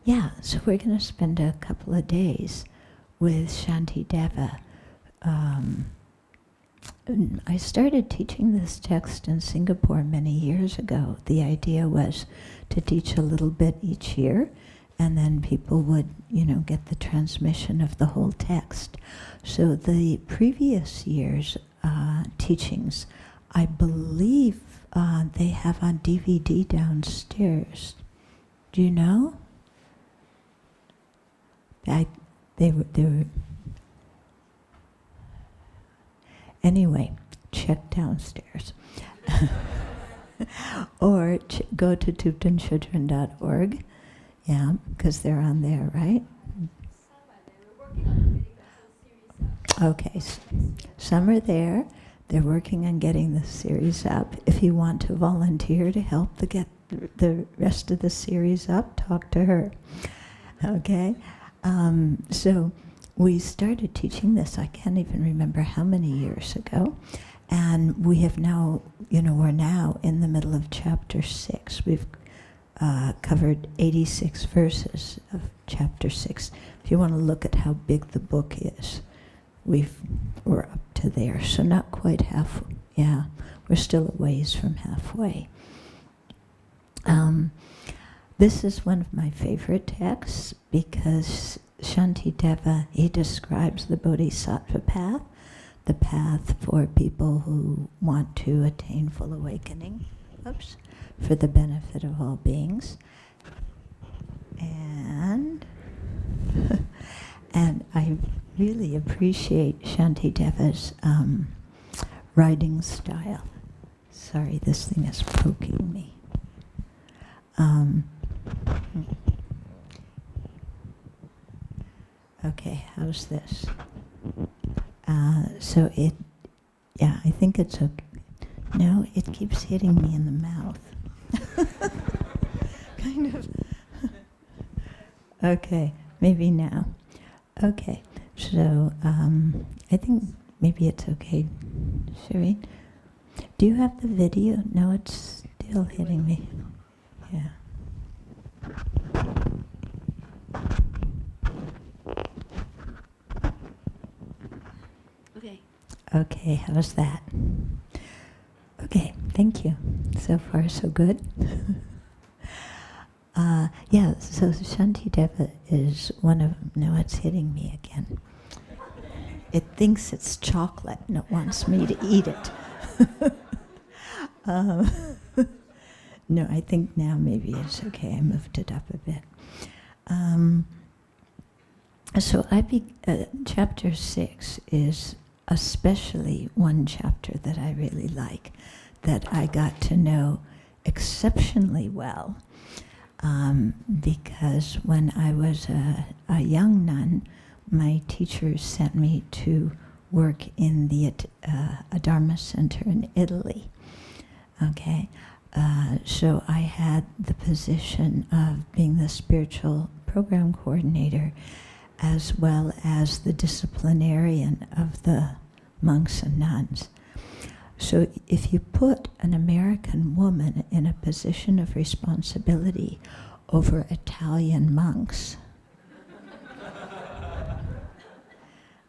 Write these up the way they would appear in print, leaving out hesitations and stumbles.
yeah, so we're going to spend a couple of days with Shantideva. I started teaching this text in Singapore many years ago. The idea was to teach a little bit each year, and then people would, get the transmission of the whole text. So the previous year's teachings, I believe they have on DVD downstairs. Do you know? They were. Anyway, check downstairs. Or go to tuptenchodren.org. Yeah, because they're on there, right? Okay, some are there. They're working on getting the series up. If you want to volunteer to help to get the rest of the series up, talk to her. Okay? So we started teaching this, I can't even remember how many years ago, and we have now, we're now in the middle of chapter 6. We've covered 86 verses of chapter 6. If you want to look at how big the book is, we're up to there, so not quite halfway. Yeah, we're still a ways from halfway. This is one of my favorite texts because Shantideva, he describes the Bodhisattva path, the path for people who want to attain full awakening, for the benefit of all beings. And I really appreciate Shantideva's writing style. Sorry, this thing is poking me. Okay, how's this? So I think it's okay. No, it keeps hitting me in the mouth. Kind of. Okay, maybe now. Okay, so I think maybe it's okay. Sherry, do you have the video? No, it's still hitting me. Yeah. Okay, how's that? Okay, thank you. So far, so good. So Shantideva is one of, no, it's hitting me again. It thinks it's chocolate and it wants me to eat it. No, I think now maybe it's okay. I moved it up a bit. So chapter 6 is especially one chapter that I really like, that I got to know exceptionally well, because when I was a young nun, my teachers sent me to work in the Dharma Center in Italy. Okay, so I had the position of being the spiritual program coordinator, as well as the disciplinarian of the monks and nuns. So if you put an American woman in a position of responsibility over Italian monks,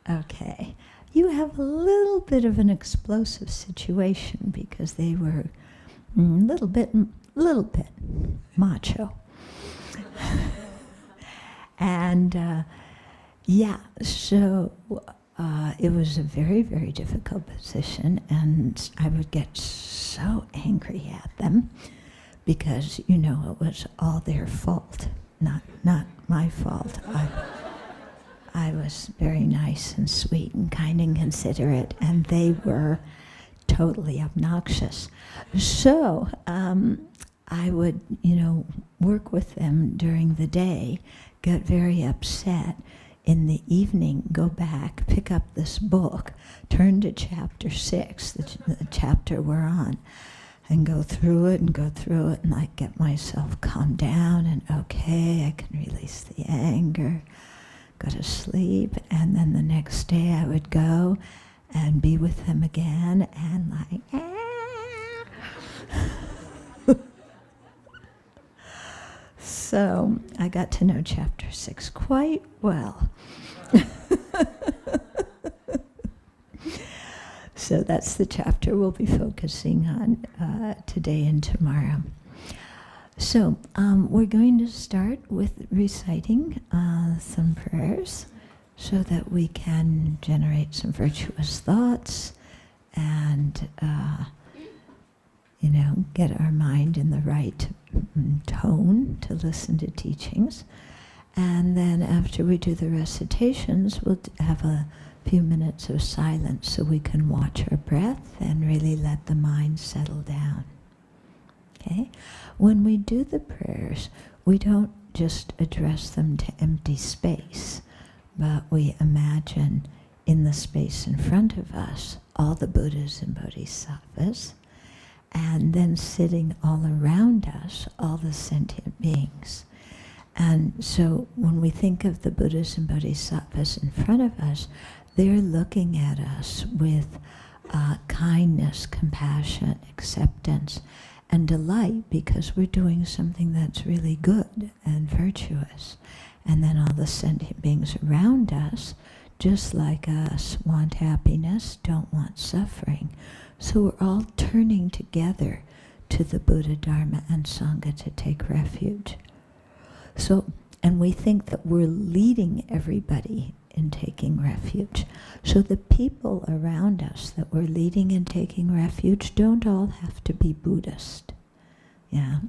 okay, you have a little bit of an explosive situation because they were a little bit macho. And so it was a very, very difficult position, and I would get so angry at them because, it was all their fault, not my fault. I was very nice and sweet and kind and considerate, and they were totally obnoxious. So I would, work with them during the day, get very upset. In the evening, go back, pick up this book, turn to chapter 6, the chapter we're on, and go through it, and I get myself calmed down, and okay, I can release the anger, go to sleep, and then the next day I would go and be with them again, and So I got to know chapter 6 quite well. So that's the chapter we'll be focusing on today and tomorrow. So we're going to start with reciting some prayers so that we can generate some virtuous thoughts and, get our mind in the right tone to listen to teachings. And then after we do the recitations, we'll have a few minutes of silence so we can watch our breath and really let the mind settle down. Okay? When we do the prayers, we don't just address them to empty space, but we imagine in the space in front of us all the Buddhas and Bodhisattvas, and then sitting all around us, all the sentient beings. And so when we think of the Buddhas and Bodhisattvas in front of us, they're looking at us with kindness, compassion, acceptance, and delight because we're doing something that's really good and virtuous. And then all the sentient beings around us, just like us, want happiness, don't want suffering. So we're all turning together to the Buddha, Dharma, and Sangha to take refuge. So, and we think that we're leading everybody in taking refuge. So the people around us that we're leading in taking refuge don't all have to be Buddhist. Yeah.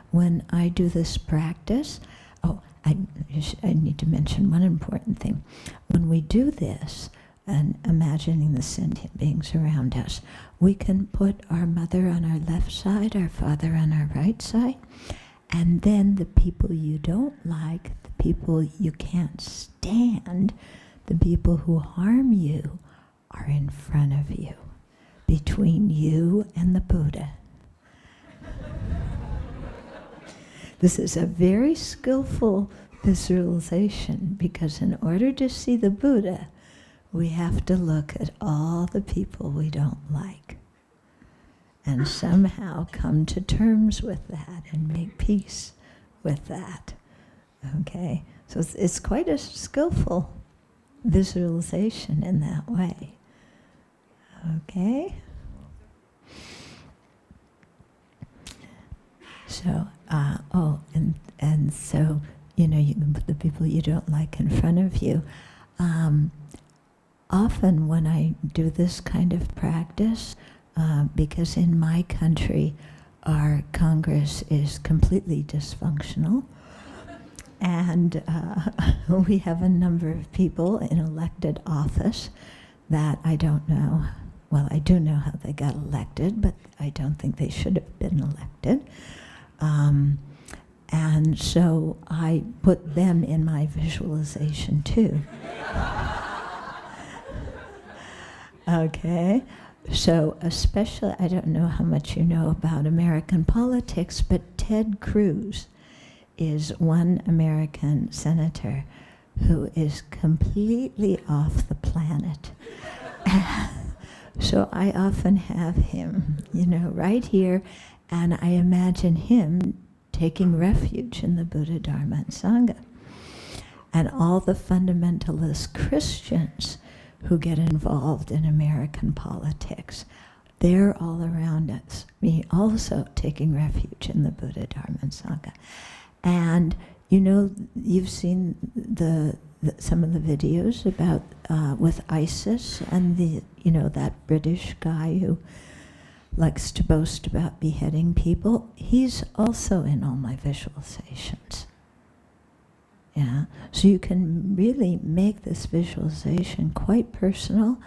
When I do this practice, I need to mention one important thing. When we do this, and imagining the sentient beings around us, we can put our mother on our left side, our father on our right side, and then the people you don't like, the people you can't stand, the people who harm you are in front of you, between you and the Buddha. This is a very skillful visualization because in order to see the Buddha, we have to look at all the people we don't like and somehow come to terms with that and make peace with that. Okay? So it's quite a skillful visualization in that way. Okay? So, so, you can put the people you don't like in front of you. Often when I do this kind of practice, because in my country our Congress is completely dysfunctional, and we have a number of people in elected office that I don't know. Well, I do know how they got elected, but I don't think they should have been elected. And so I put them in my visualization too. Okay, so especially, I don't know how much you know about American politics, but Ted Cruz is one American senator who is completely off the planet. So I often have him, right here, and I imagine him taking refuge in the Buddha, Dharma, and Sangha. And all the fundamentalist Christians who get involved in American politics, they're all around us, me also taking refuge in the Buddha, Dharma, and Sangha. And you've seen some of the videos about with ISIS and that British guy who likes to boast about beheading people. He's also in all my visualizations. Yeah, so you can really make this visualization quite personal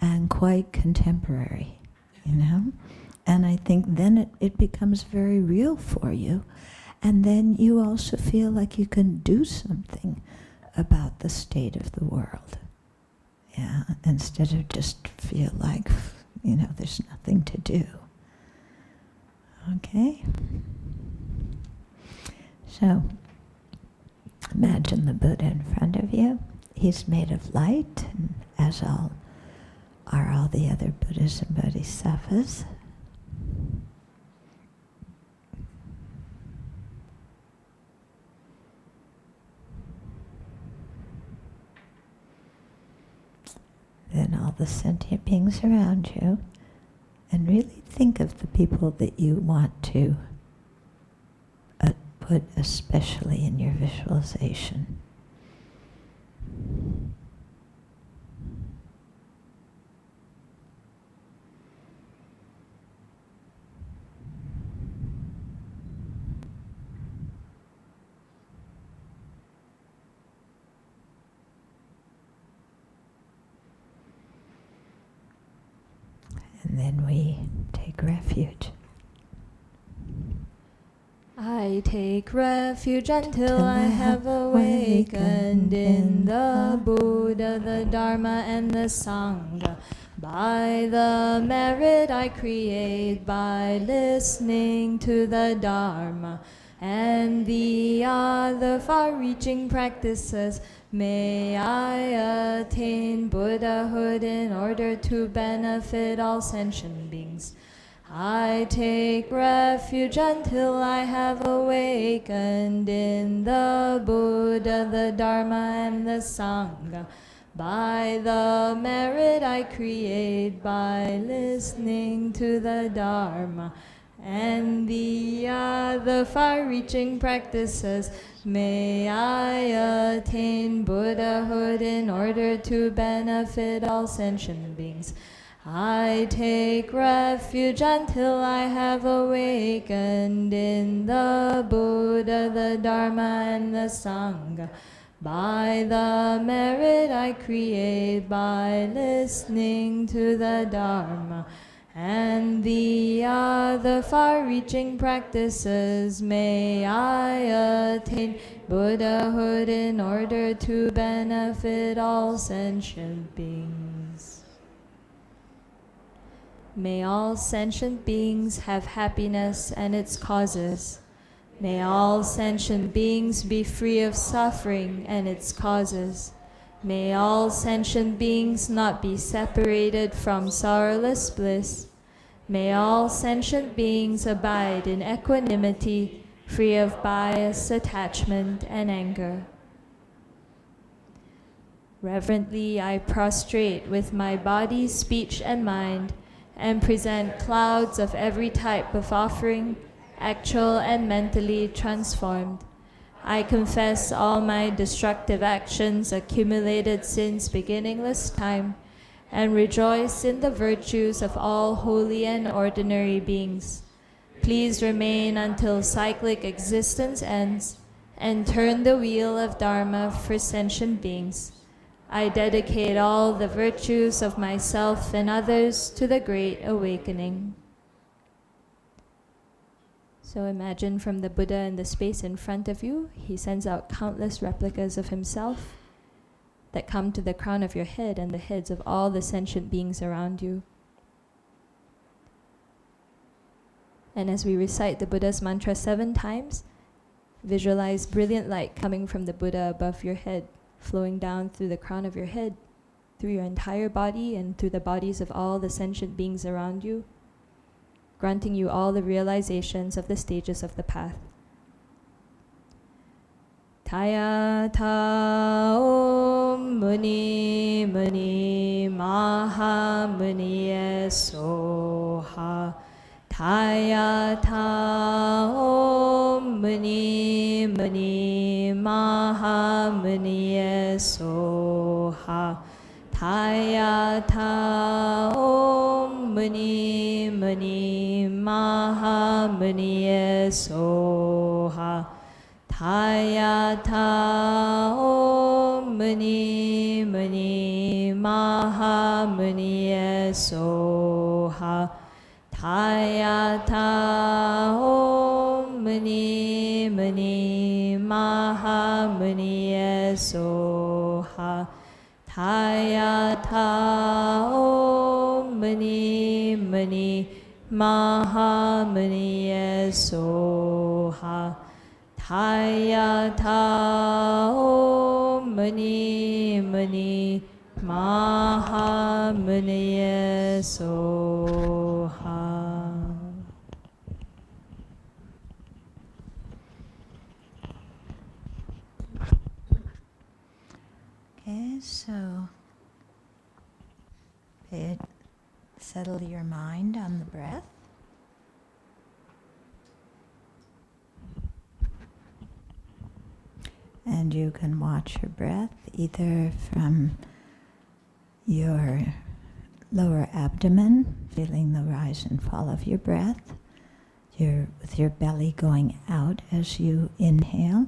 and quite contemporary, And I think then it becomes very real for you. And then you also feel like you can do something about the state of the world. Yeah, instead of just feel like, there's nothing to do. Okay? So, imagine the Buddha in front of you. He's made of light, and as are all the other Buddhas and Bodhisattvas. then all the sentient beings around you, and really think of the people that you want to put especially in your visualization. And then we take refuge. I take refuge until I have awakened in the Buddha, the Dharma, and the Sangha. By the merit I create by listening to the Dharma and the other far-reaching practices, may I attain Buddhahood in order to benefit all sentient beings. I take refuge until I have awakened in the Buddha, the Dharma, and the Sangha. By the merit I create by listening to the Dharma and the other far-reaching practices, may I attain Buddhahood in order to benefit all sentient beings. I take refuge until I have awakened in the Buddha, the Dharma, and the Sangha. By the merit I create by listening to the Dharma and the other far-reaching practices, may I attain Buddhahood in order to benefit all sentient beings. May all sentient beings have happiness and its causes. May all sentient beings be free of suffering and its causes. May all sentient beings not be separated from sorrowless bliss. May all sentient beings abide in equanimity, free of bias, attachment, and anger. Reverently I prostrate with my body, speech, and mind, and present clouds of every type of offering, actual and mentally transformed. I confess all my destructive actions accumulated since beginningless time, and rejoice in the virtues of all holy and ordinary beings. Please remain until cyclic existence ends, and turn the wheel of Dharma for sentient beings. I dedicate all the virtues of myself and others to the Great Awakening. So imagine from the Buddha in the space in front of you, he sends out countless replicas of himself that come to the crown of your head and the heads of all the sentient beings around you. And as we recite the Buddha's mantra 7 times, visualize brilliant light coming from the Buddha above your head, flowing down through the crown of your head, through your entire body, and through the bodies of all the sentient beings around you, granting you all the realizations of the stages of the path. Tayata Om Muni Muni Maha Muniye Soha. Tayata Om Muni Muni Maha Muniye Soha. Tayata Om Muni Muni Maha Muniye Soha. Tayata Om Muni Muni Maha Muniye Soha. Tayata Om Muni Muni Maha Muniye Soha. Tayata Om Muni Muni Maha Muniye Soha. Tayata Om Muni Muni Maha Muniye Soha. Okay, so Okay, settle your mind on the breath. And you can watch your breath either from your lower abdomen, feeling the rise and fall of your breath, with your belly going out as you inhale,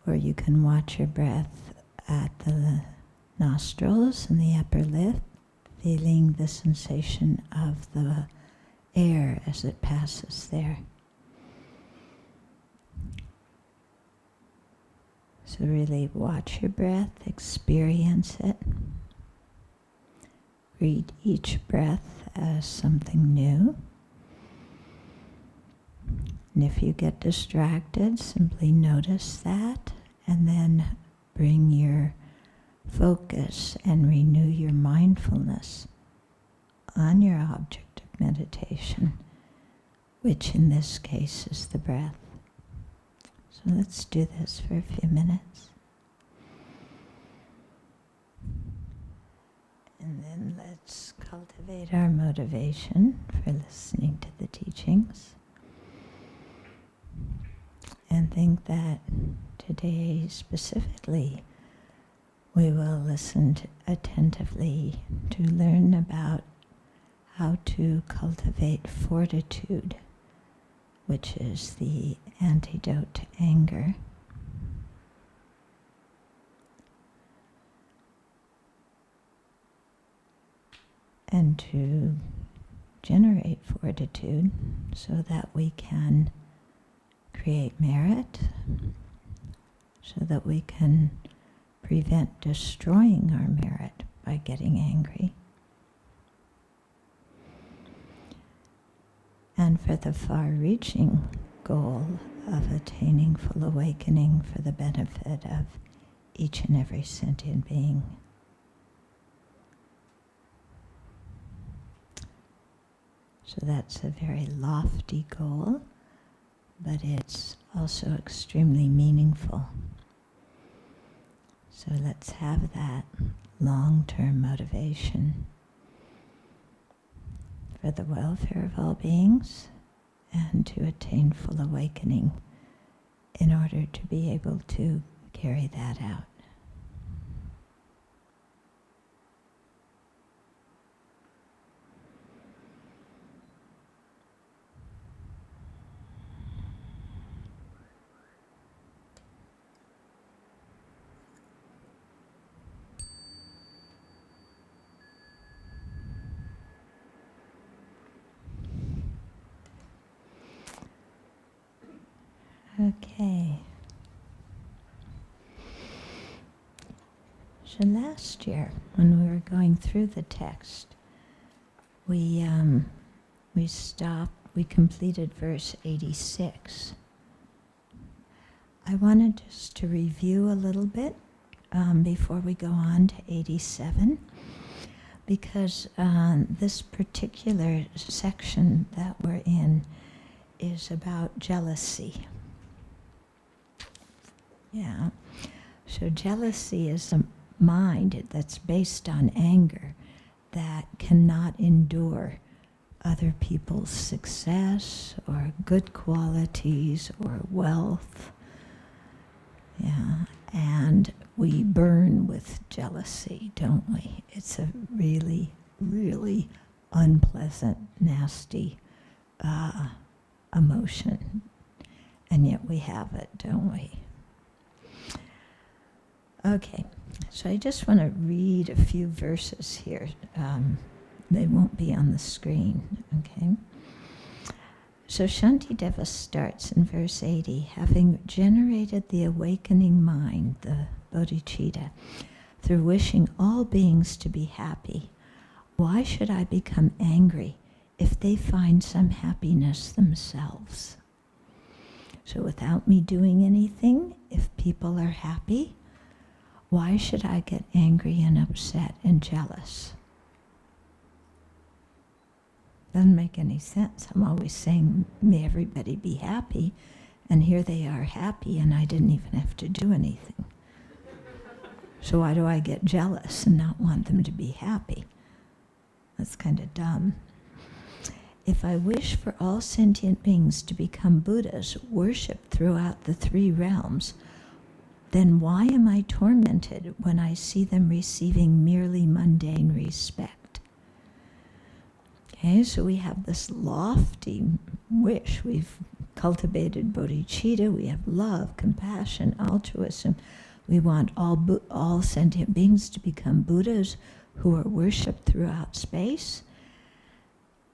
or you can watch your breath at the nostrils and the upper lip, feeling the sensation of the air as it passes there. So really watch your breath, experience it. Read each breath as something new. And if you get distracted, simply notice that and then bring your focus and renew your mindfulness on your object of meditation, which in this case is the breath. So let's do this for a few minutes. And then let's cultivate our motivation for listening to the teachings. And think that today specifically we will listen attentively to learn about how to cultivate fortitude, which is the antidote to anger. And to generate fortitude so that we can create merit, so that we can prevent destroying our merit by getting angry. And for the far-reaching goal of attaining full awakening for the benefit of each and every sentient being. So that's a very lofty goal, but it's also extremely meaningful. So let's have that long-term motivation for the welfare of all beings and to attain full awakening in order to be able to carry that out. Okay. So last year, when we were going through the text, we completed verse 86. I wanted just to review a little bit before we go on to 87, because this particular section that we're in is about jealousy. Yeah. So jealousy is a mind that's based on anger that cannot endure other people's success or good qualities or wealth. Yeah. And we burn with jealousy, don't we? It's a really, really unpleasant, nasty emotion. And yet we have it, don't we? Okay, so I just want to read a few verses here. They won't be on the screen, okay? So Shantideva starts in verse 80, having generated the awakening mind, the bodhicitta, through wishing all beings to be happy. Why should I become angry if they find some happiness themselves? So without me doing anything, if people are happy, why should I get angry and upset and jealous? Doesn't make any sense. I'm always saying, may everybody be happy, and here they are happy, and I didn't even have to do anything. So why do I get jealous and not want them to be happy? That's kind of dumb. If I wish for all sentient beings to become Buddhas, worshipped throughout the 3 realms, then why am I tormented when I see them receiving merely mundane respect? Okay, so we have this lofty wish. We've cultivated bodhicitta. We have love, compassion, altruism. We want all sentient beings to become Buddhas who are worshipped throughout space.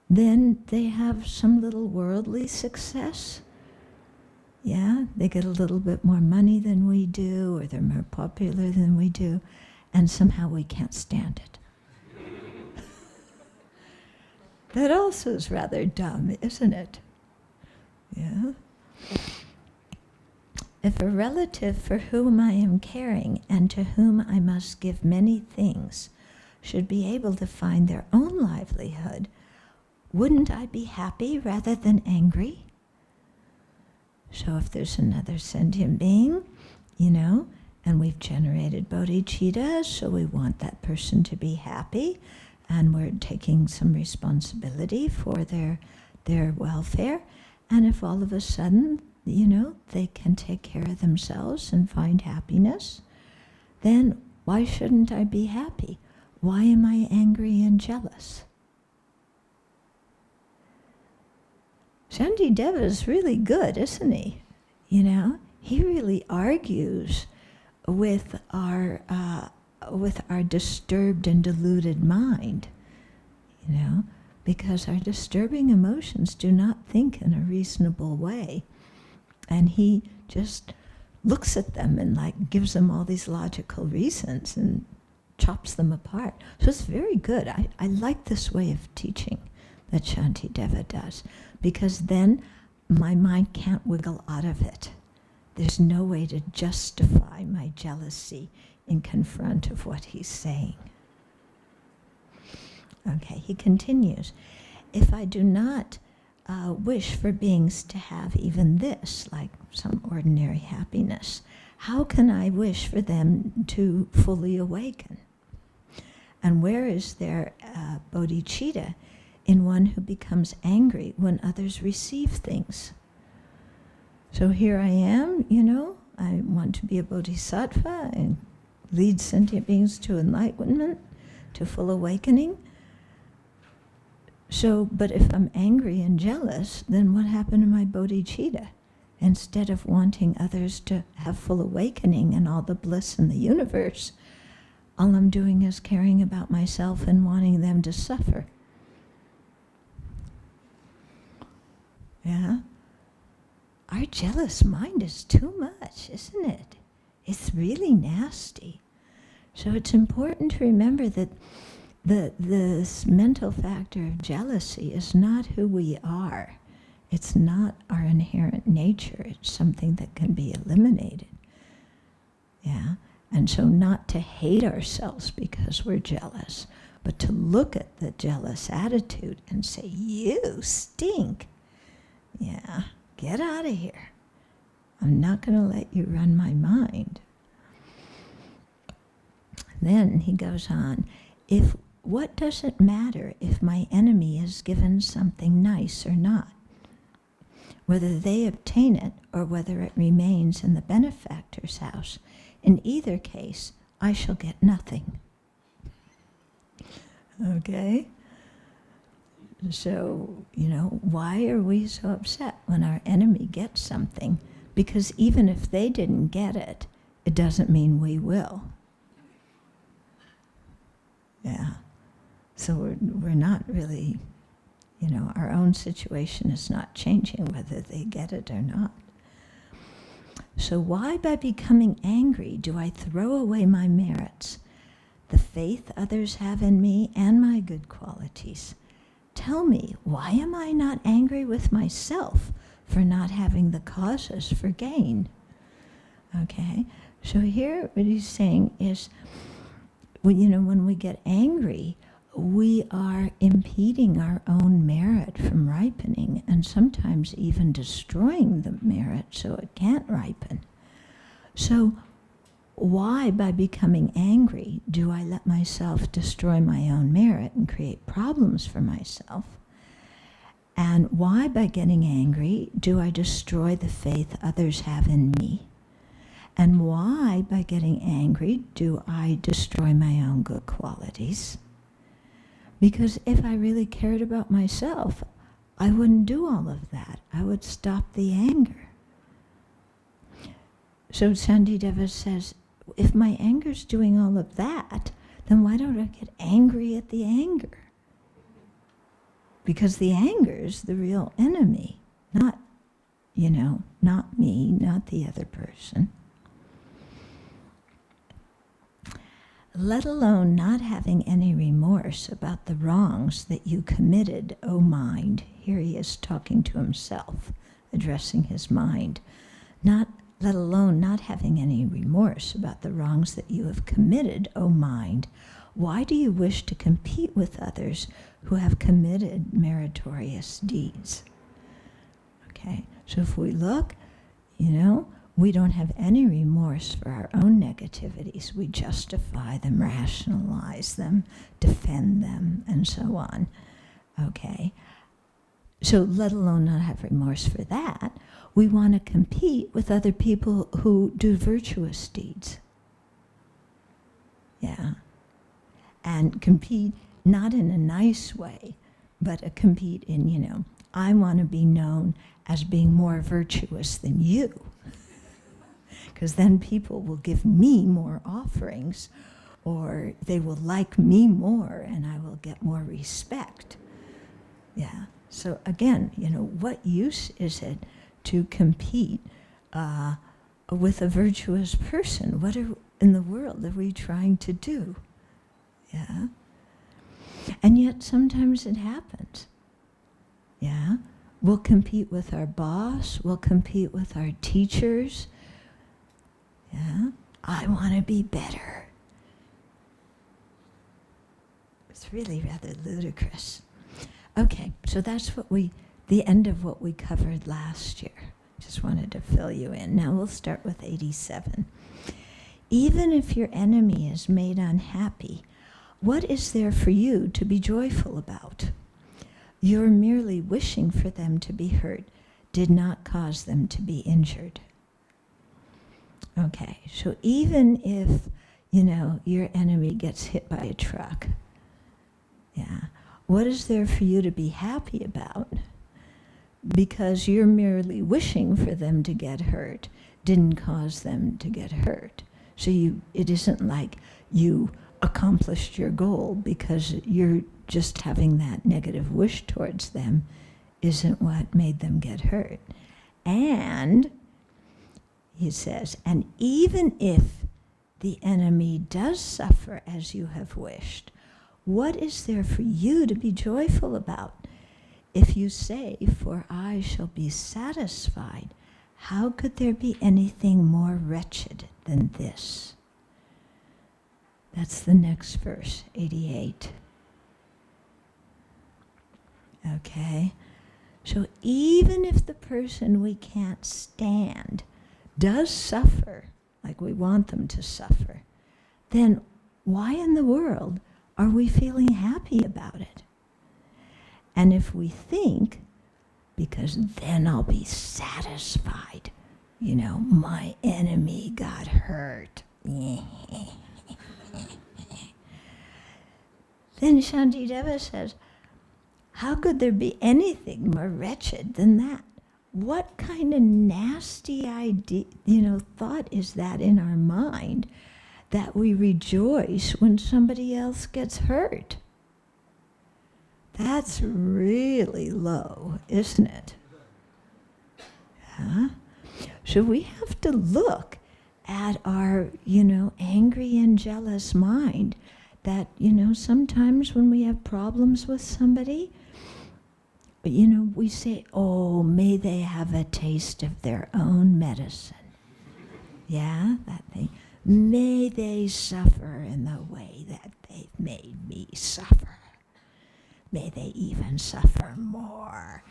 Then they have some little worldly success. Yeah, they get a little bit more money than we do, or they're more popular than we do, and somehow we can't stand it. That also is rather dumb, isn't it? Yeah. If a relative for whom I am caring and to whom I must give many things should be able to find their own livelihood, wouldn't I be happy rather than angry? So if there's another sentient being, and we've generated bodhicitta, so we want that person to be happy, and we're taking some responsibility for their welfare, and if all of a sudden, they can take care of themselves and find happiness, then why shouldn't I be happy? Why am I angry and jealous? Shantideva is really good, isn't he? He really argues with our disturbed and deluded mind, because our disturbing emotions do not think in a reasonable way. And he just looks at them and gives them all these logical reasons and chops them apart. So it's very good. I like this way of teaching that Shantideva does, because then my mind can't wiggle out of it. There's no way to justify my jealousy in confront of what he's saying. Okay, he continues. If I do not wish for beings to have even this, like some ordinary happiness, how can I wish for them to fully awaken? And where is their bodhicitta in one who becomes angry when others receive things? So here I am, I want to be a bodhisattva and lead sentient beings to enlightenment, to full awakening. So, but if I'm angry and jealous, then what happened to my bodhicitta? Instead of wanting others to have full awakening and all the bliss in the universe, all I'm doing is caring about myself and wanting them to suffer. Yeah? Our jealous mind is too much, isn't it? It's really nasty. So it's important to remember that this mental factor of jealousy is not who we are. It's not our inherent nature. It's something that can be eliminated. Yeah? And so not to hate ourselves because we're jealous, but to look at the jealous attitude and say, you stink. Yeah, get out of here. I'm not going to let you run my mind. Then he goes on, what does it matter if my enemy is given something nice or not? Whether they obtain it or whether it remains in the benefactor's house, in either case, I shall get nothing. Okay? So, why are we so upset when our enemy gets something? Because even if they didn't get it, it doesn't mean we will. Yeah. So we're not really, our own situation is not changing whether they get it or not. So why, by becoming angry, do I throw away my merits, the faith others have in me, and my good qualities? Tell me, why am I not angry with myself for not having the causes for gain? Okay, so here what he's saying is, when we get angry, we are impeding our own merit from ripening and sometimes even destroying the merit so it can't ripen. So why, by becoming angry, do I let myself destroy my own merit and create problems for myself? And why, by getting angry, do I destroy the faith others have in me? And why, by getting angry, do I destroy my own good qualities? Because if I really cared about myself, I wouldn't do all of that. I would stop the anger. So Shantideva says, if my anger's doing all of that, then why don't I get angry at the anger? Because the anger's the real enemy, not, not me, not the other person. Let alone not having any remorse about the wrongs that you committed, O mind. Here he is talking to himself, addressing his mind. Let alone not having any remorse about the wrongs that you have committed, O mind. Why do you wish to compete with others who have committed meritorious deeds? Okay, so if we look, we don't have any remorse for our own negativities. We justify them, rationalize them, defend them, and so on. Okay, so let alone not have remorse for that, we want to compete with other people who do virtuous deeds. Yeah. And compete not in a nice way, but compete in, I want to be known as being more virtuous than you. Because then people will give me more offerings, or they will like me more, and I will get more respect. Yeah. So again, what use is it to compete with a virtuous person? What in the world are we trying to do? Yeah. And yet sometimes it happens. Yeah. We'll compete with our boss. We'll compete with our teachers. Yeah. I want to be better. It's really rather ludicrous. Okay, so that's the end of what we covered last year. Just wanted to fill you in. Now we'll start with 87. Even if your enemy is made unhappy, what is there for you to be joyful about? Your merely wishing for them to be hurt did not cause them to be injured. Okay, so even if, your enemy gets hit by a truck, yeah, what is there for you to be happy about? Because you're merely wishing for them to get hurt didn't cause them to get hurt. So it isn't like you accomplished your goal because you're just having that negative wish towards them isn't what made them get hurt. And he says, and even if the enemy does suffer as you have wished, what is there for you to be joyful about? If you say, for I shall be satisfied, how could there be anything more wretched than this? That's the next verse, 88. Okay? So even if the person we can't stand does suffer, like we want them to suffer, then why in the world are we feeling happy about it? And if we think, because then I'll be satisfied, my enemy got hurt, then Shantideva says, how could there be anything more wretched than that? What kind of nasty idea, thought is that in our mind that we rejoice when somebody else gets hurt? That's really low, isn't it? Yeah? So we have to look at our, angry and jealous mind that, sometimes when we have problems with somebody, we say, oh, may they have a taste of their own medicine. Yeah, that thing. May they suffer in the way that they've made me suffer. May they even suffer more.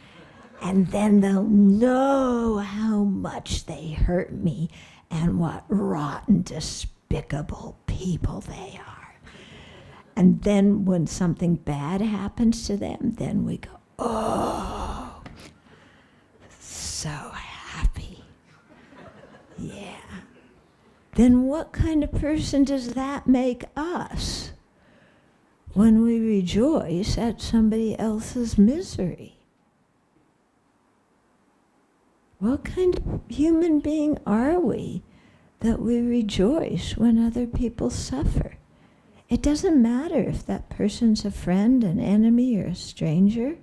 And then they'll know how much they hurt me and what rotten, despicable people they are. And then when something bad happens to them, then we go, oh, so happy. Yeah. Then what kind of person does that make us when we rejoice at somebody else's misery? What kind of human being are we that we rejoice when other people suffer? It doesn't matter if that person's a friend, an enemy, or a stranger.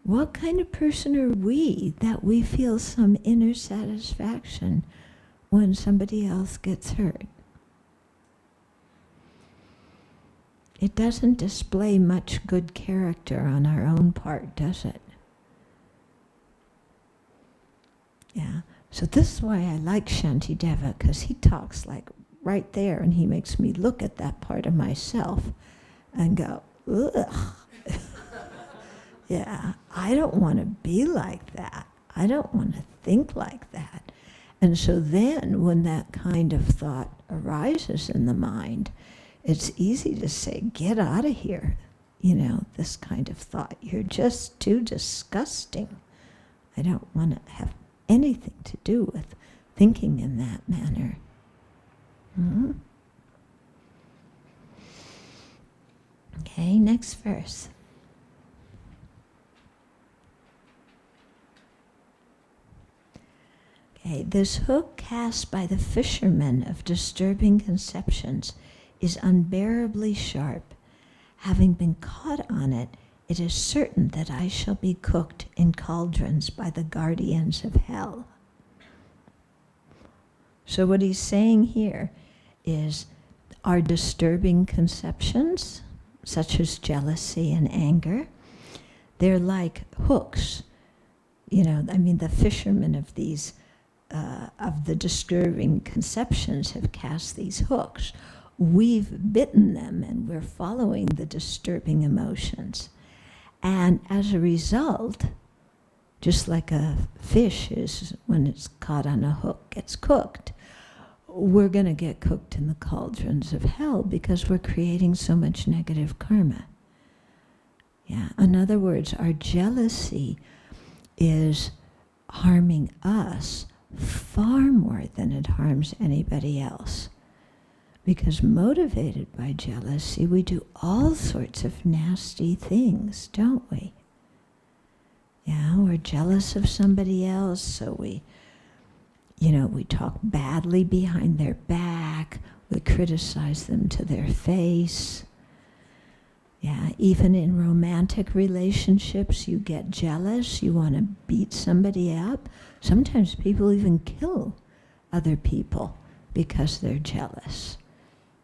What kind of person are we that we feel some inner satisfaction when somebody else gets hurt? It doesn't display much good character on our own part, does it? Yeah, so this is why I like Shantideva, because he talks like right there, and he makes me look at that part of myself and go, ugh. Yeah, I don't want to be like that. I don't want to think like that. And so then when that kind of thought arises in the mind, it's easy to say, get out of here. You know, this kind of thought. You're just too disgusting. I don't want to have anything to do with thinking in that manner. Mm-hmm. Okay, next verse. Okay, this hook cast by the fishermen of disturbing conceptions is unbearably sharp. Having been caught on it, it is certain that I shall be cooked in cauldrons by the guardians of hell. So what he's saying here is our disturbing conceptions, such as jealousy and anger, they're like hooks. You know, I mean, the fishermen of these of the disturbing conceptions have cast these hooks. We've bitten them and we're following the disturbing emotions. And as a result, just like a fish is, when it's caught on a hook, gets cooked, we're going to get cooked in the cauldrons of hell because we're creating so much negative karma. Yeah, in other words, our jealousy is harming us far more than it harms anybody else. Because motivated by jealousy, we do all sorts of nasty things, don't we? Yeah, we're jealous of somebody else, so we talk badly behind their back, we criticize them to their face. Yeah, even in romantic relationships, you get jealous, you want to beat somebody up. Sometimes people even kill other people because they're jealous.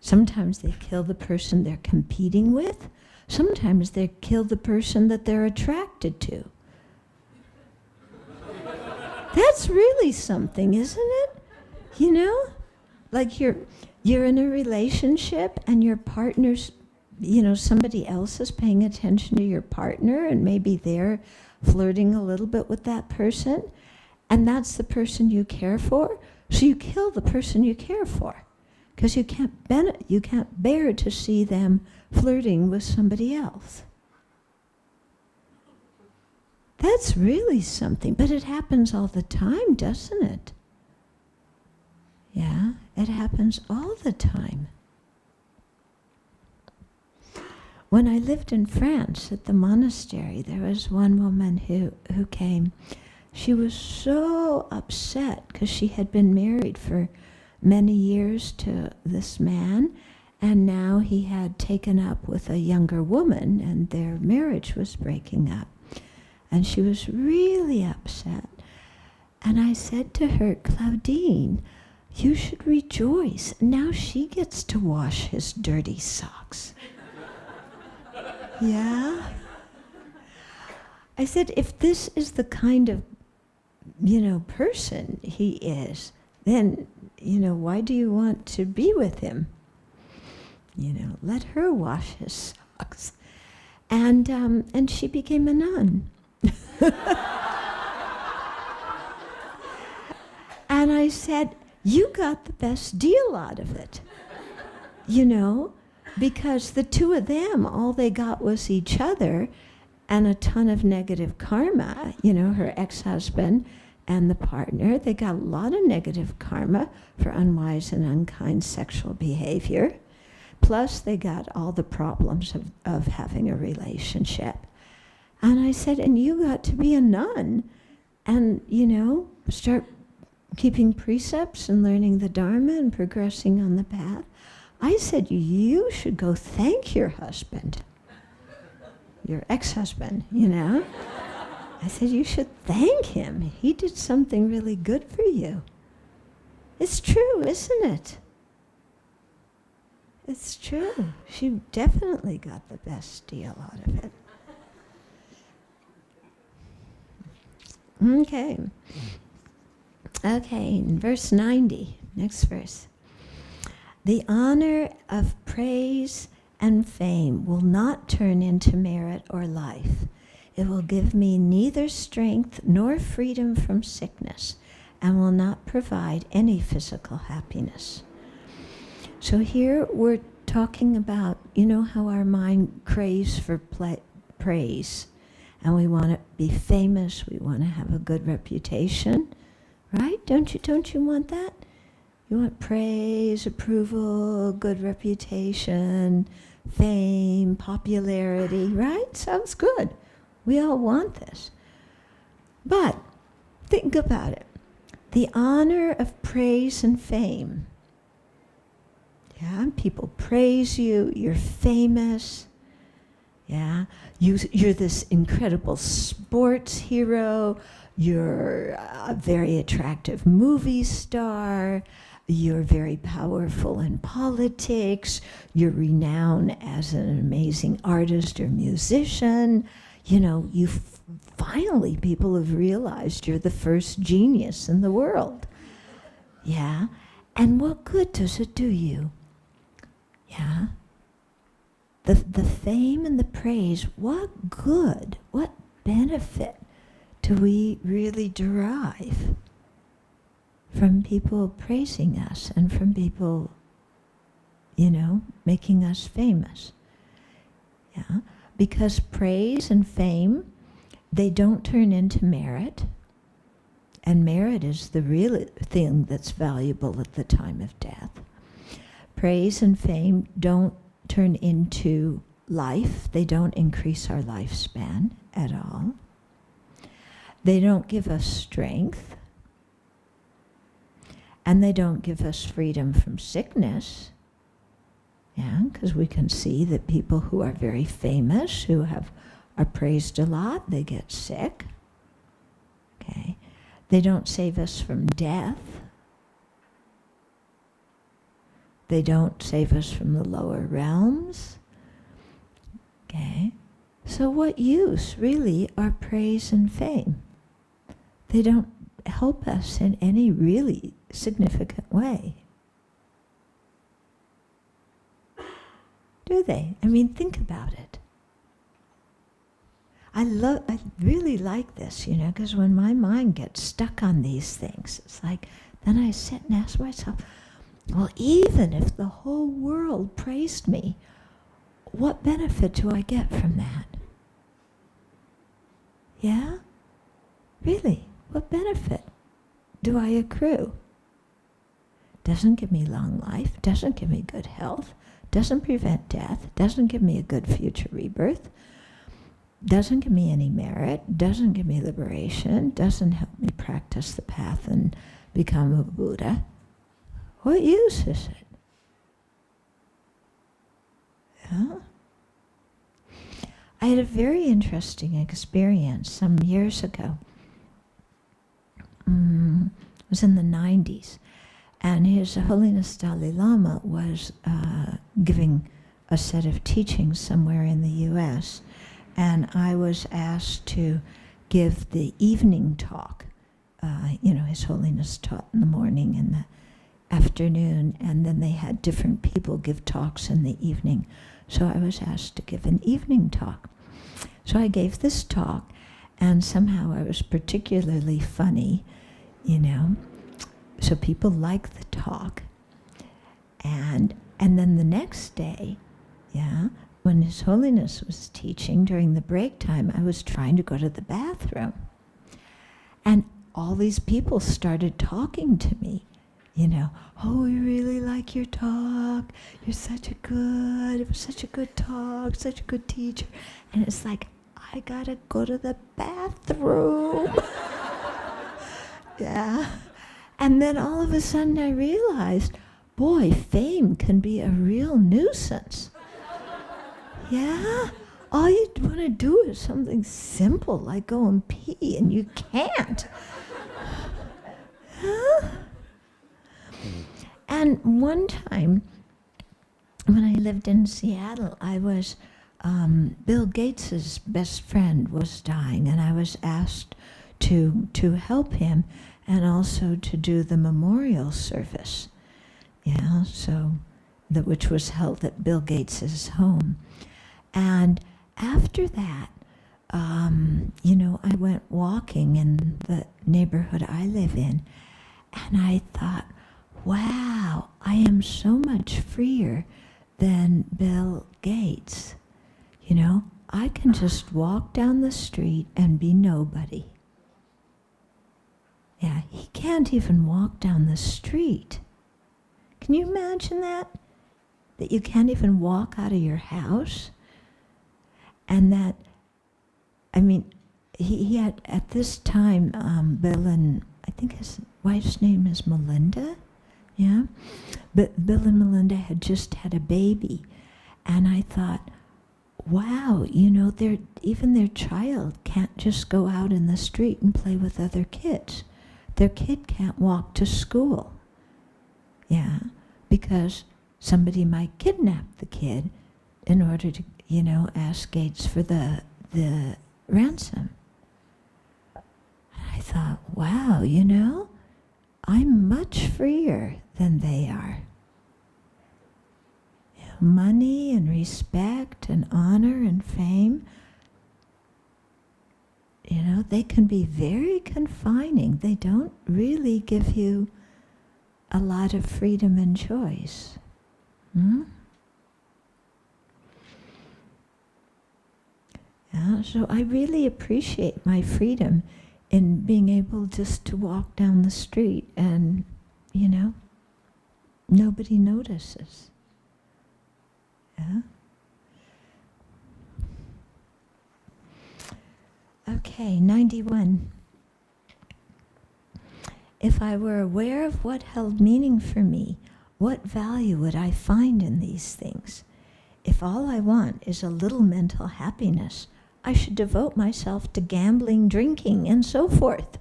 Sometimes they kill the person they're competing with. Sometimes they kill the person that they're attracted to. That's really something, isn't it? You know? Like you're in a relationship and your partner's, somebody else is paying attention to your partner and maybe they're flirting a little bit with that person and that's the person you care for. So you kill the person you care for. Because you can't bear to see them flirting with somebody else. That's really something, but it happens all the time, doesn't it? Yeah, it happens all the time. When I lived in France at the monastery, there was one woman who came. She was so upset because she had been married for many years to this man, and now he had taken up with a younger woman and their marriage was breaking up. And she was really upset. And I said to her, Claudine, you should rejoice. Now she gets to wash his dirty socks. Yeah? I said, if this is the kind of, person he is, then why do you want to be with him? Let her wash his socks. And she became a nun. And I said, you got the best deal out of it, you know, because the two of them, all they got was each other and a ton of negative karma, you know, her ex-husband and the partner. They got a lot of negative karma for unwise and unkind sexual behavior. Plus, they got all the problems of having a relationship. And I said, and you got to be a nun and, you know, start keeping precepts and learning the Dharma and progressing on the path. I said, you should go thank your husband, your ex-husband, you know. I said, you should thank him. He did something really good for you. It's true, isn't it? It's true. She definitely got the best deal out of it. Okay, in verse 90, next verse. The honor of praise and fame will not turn into merit or life. It will give me neither strength nor freedom from sickness and will not provide any physical happiness. So here we're talking about, you know how our mind craves for praise and we want to be famous, we want to have a good reputation. Right? Don't you want that? You want praise, approval, good reputation, fame, popularity, right? Sounds good. We all want this. But think about it. The honor of praise and fame. Yeah, people praise you, you're famous. Yeah, you're this incredible sports hero. You're a very attractive movie star. You're very powerful in politics. You're renowned as an amazing artist or musician. You know, finally people have realized you're the first genius in the world. Yeah? And what good does it do you? Yeah? The fame and the praise, what good, what benefit do we really derive from people praising us and from people, you know, making us famous? Yeah, because praise and fame, they don't turn into merit, and merit is the real thing that's valuable at the time of death. Praise and fame don't turn into life. They don't increase our lifespan at all. They don't give us strength, and they don't give us freedom from sickness. Yeah, because we can see that people who are very famous, who are praised a lot, they get sick. Okay, they don't save us from death. They don't save us from the lower realms. Okay, so what use really are praise and fame? They don't help us in any really significant way. Do they? I mean, think about it. I really like this, you know, because when my mind gets stuck on these things, it's like, then I sit and ask myself, well, even if the whole world praised me, what benefit do I get from that? Yeah? Really? What benefit do I accrue? Doesn't give me long life, doesn't give me good health, doesn't prevent death, doesn't give me a good future rebirth, doesn't give me any merit, doesn't give me liberation, doesn't help me practice the path and become a Buddha. What use is it? Yeah? I had a very interesting experience some years ago. It was in the 90s. And His Holiness Dalai Lama was giving a set of teachings somewhere in the U.S. And I was asked to give the evening talk. His Holiness taught in the morning and the afternoon, and then they had different people give talks in the evening. So I was asked to give an evening talk. So I gave this talk, and somehow I was particularly funny, so people liked the talk. And then the next day, when His Holiness was teaching during the break time, I was trying to go to the bathroom. And all these people started talking to me, oh, we really like your talk. It was such a good talk, such a good teacher. And it's like, I gotta go to the bathroom. Yeah. And then all of a sudden I realized, boy, fame can be a real nuisance. Yeah? All you want to do is something simple like go and pee, and you can't. Huh? And one time, when I lived in Seattle, I was, Bill Gates's best friend was dying, and I was asked to help him and also to do the memorial service. Yeah, so which was held at Bill Gates's home. And after that, I went walking in the neighborhood I live in, and I thought, wow, I am so much freer than Bill Gates. I can just walk down the street and be nobody. Yeah, he can't even walk down the street. Can you imagine that? That you can't even walk out of your house? And that, he had, at this time, Bill, and I think his wife's name is Melinda, yeah? But Bill and Melinda had just had a baby. And I thought, wow, even their child can't just go out in the street and play with other kids. Their kid can't walk to school. Yeah, because somebody might kidnap the kid in order to, ask Gates for the ransom. And I thought, wow, I'm much freer than they are. Money and respect and honor and fame, they can be very confining. They don't really give you a lot of freedom and choice. Yeah, so I really appreciate my freedom in being able just to walk down the street and, nobody notices. Yeah. Okay, 91. If I were aware of what held meaning for me, what value would I find in these things? If all I want is a little mental happiness, I should devote myself to gambling, drinking, and so forth.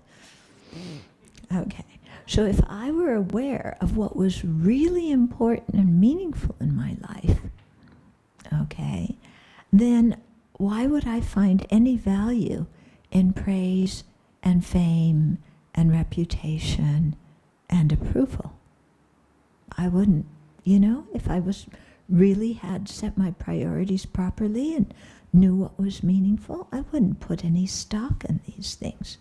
Okay, so if I were aware of what was really important and meaningful in my life, okay, then why would I find any value in praise and fame and reputation and approval? I wouldn't, if I really had set my priorities properly and knew what was meaningful, I wouldn't put any stock in these things.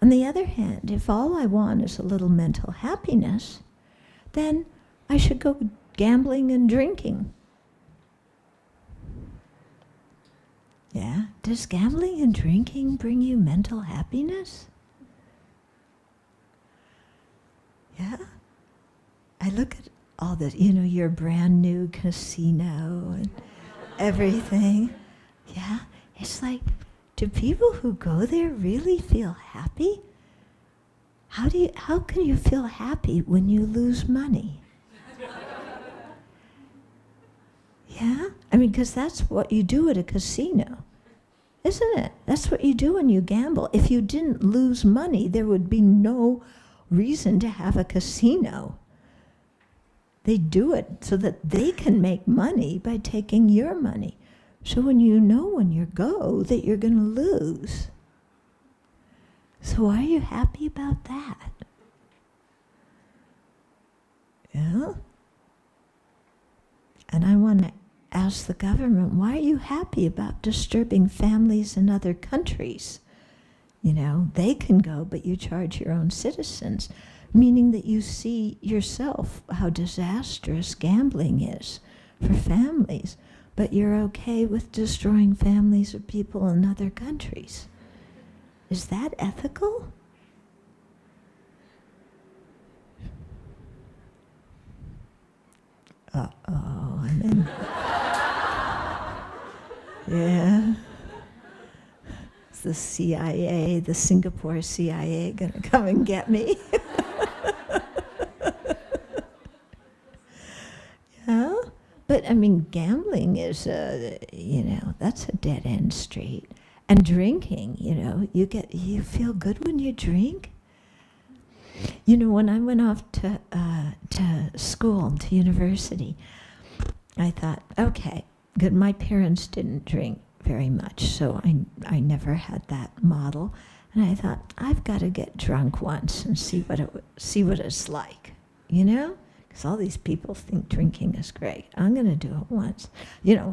On the other hand, if all I want is a little mental happiness, then I should go gambling and drinking. Yeah? Does gambling and drinking bring you mental happiness? Yeah? I look at all this, your brand new casino and everything. Yeah? It's like, do people who go there really feel happy? How can you feel happy when you lose money? Yeah? Because that's what you do at a casino, isn't it? That's what you do when you gamble. If you didn't lose money, there would be no reason to have a casino. They do it so that they can make money by taking your money. So when you go that you're going to lose. So are you happy about that? Yeah? And I want to ask ask the government, why are you happy about disturbing families in other countries? You know, they can go, but you charge your own citizens, meaning that you see yourself how disastrous gambling is for families, but you're okay with destroying families of people in other countries. Is that ethical? Uh-oh, I'm in. Yeah. Is the CIA, the Singapore CIA, gonna come and get me? Yeah. But I mean, gambling is that's a dead end street. And drinking, you feel good when you drink. You know, when I went off to school, to university, I thought, okay, good. My parents didn't drink very much, so I never had that model. And I thought, I've got to get drunk once and see what it's like, Because all these people think drinking is great. I'm going to do it once.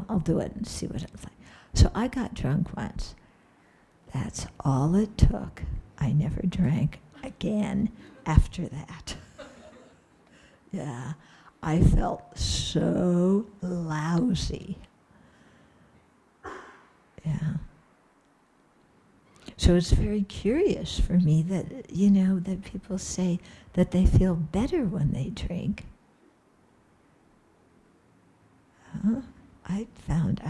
I'll do it and see what it's like. So I got drunk once. That's all it took. I never drank again after that. Yeah, I felt so lousy. Yeah. So it's very curious for me that, that people say that they feel better when they drink. I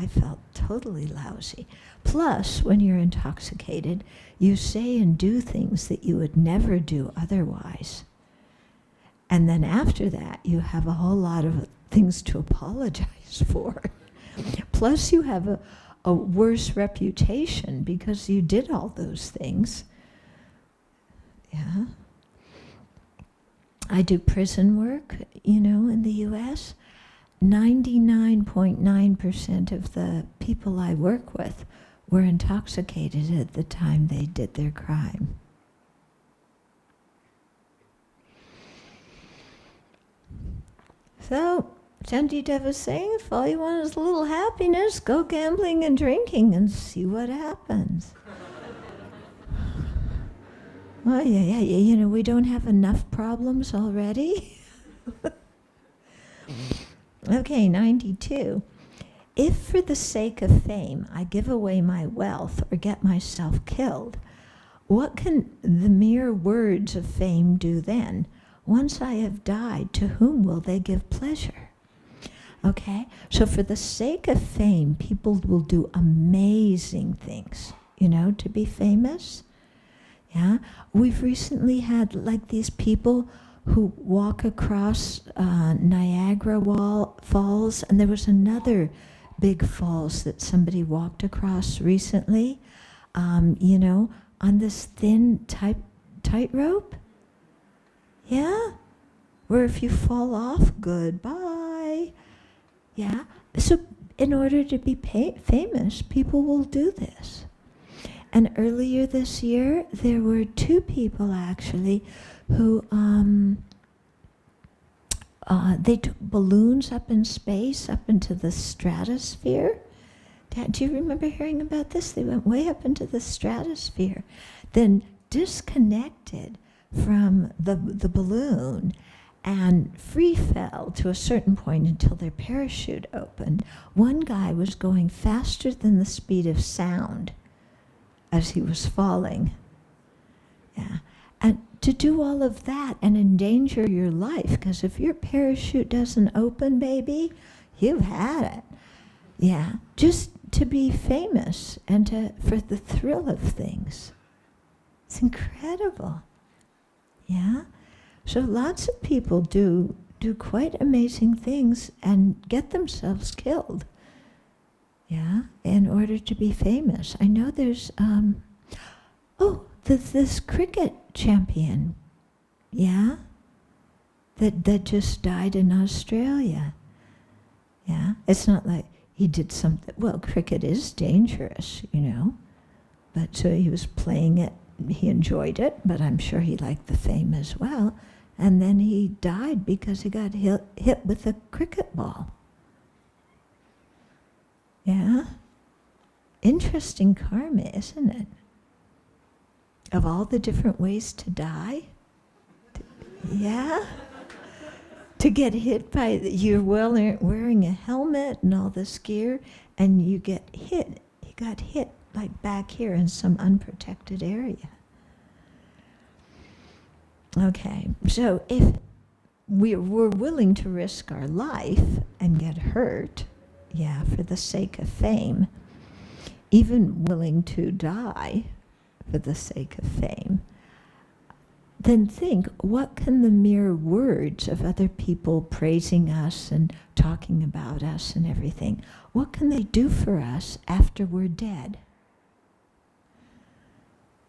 felt totally lousy. Plus, when you're intoxicated, you say and do things that you would never do otherwise. And then after that, you have a whole lot of things to apologize for. Plus, you have a worse reputation because you did all those things. Yeah. I do prison work, in the U.S. 99.9% of the people I work with were intoxicated at the time they did their crime. So, Shantideva was saying, if all you want is a little happiness, go gambling and drinking and see what happens. Oh, yeah, we don't have enough problems already. Okay, 92. If for the sake of fame I give away my wealth or get myself killed, what can the mere words of fame do then? Once I have died, to whom will they give pleasure? Okay, so for the sake of fame, people will do amazing things, to be famous. Yeah, we've recently had like these people who walk across Niagara Falls, and there was another big falls that somebody walked across recently, on this thin tightrope. Yeah, where if you fall off, goodbye. Yeah, so in order to be famous, people will do this. And earlier this year, there were two people actually who they took balloons up in space, up into the stratosphere. Do you remember hearing about this? They went way up into the stratosphere, then disconnected from the balloon and free fell to a certain point until their parachute opened. One guy was going faster than the speed of sound as he was falling. Yeah. And to do all of that and endanger your life, because if your parachute doesn't open, baby, you've had it. Yeah, just to be famous and for the thrill of things. It's incredible. Yeah? So lots of people do quite amazing things and get themselves killed. Yeah, in order to be famous. I know there's this cricket champion, yeah, that just died in Australia. Yeah, it's not like he did something. Well, cricket is dangerous, but so he was playing it. He enjoyed it, but I'm sure he liked the fame as well. And then he died because he got hit with a cricket ball. Yeah? Interesting karma, isn't it? Of all the different ways to die? Yeah? To get hit by, you're wearing a helmet and all this gear, and you get hit. You got hit like back here in some unprotected area. Okay, so if we're willing to risk our life and get hurt, yeah, for the sake of fame, even willing to die for the sake of fame, then think, what can the mere words of other people praising us and talking about us and everything, what can they do for us after we're dead?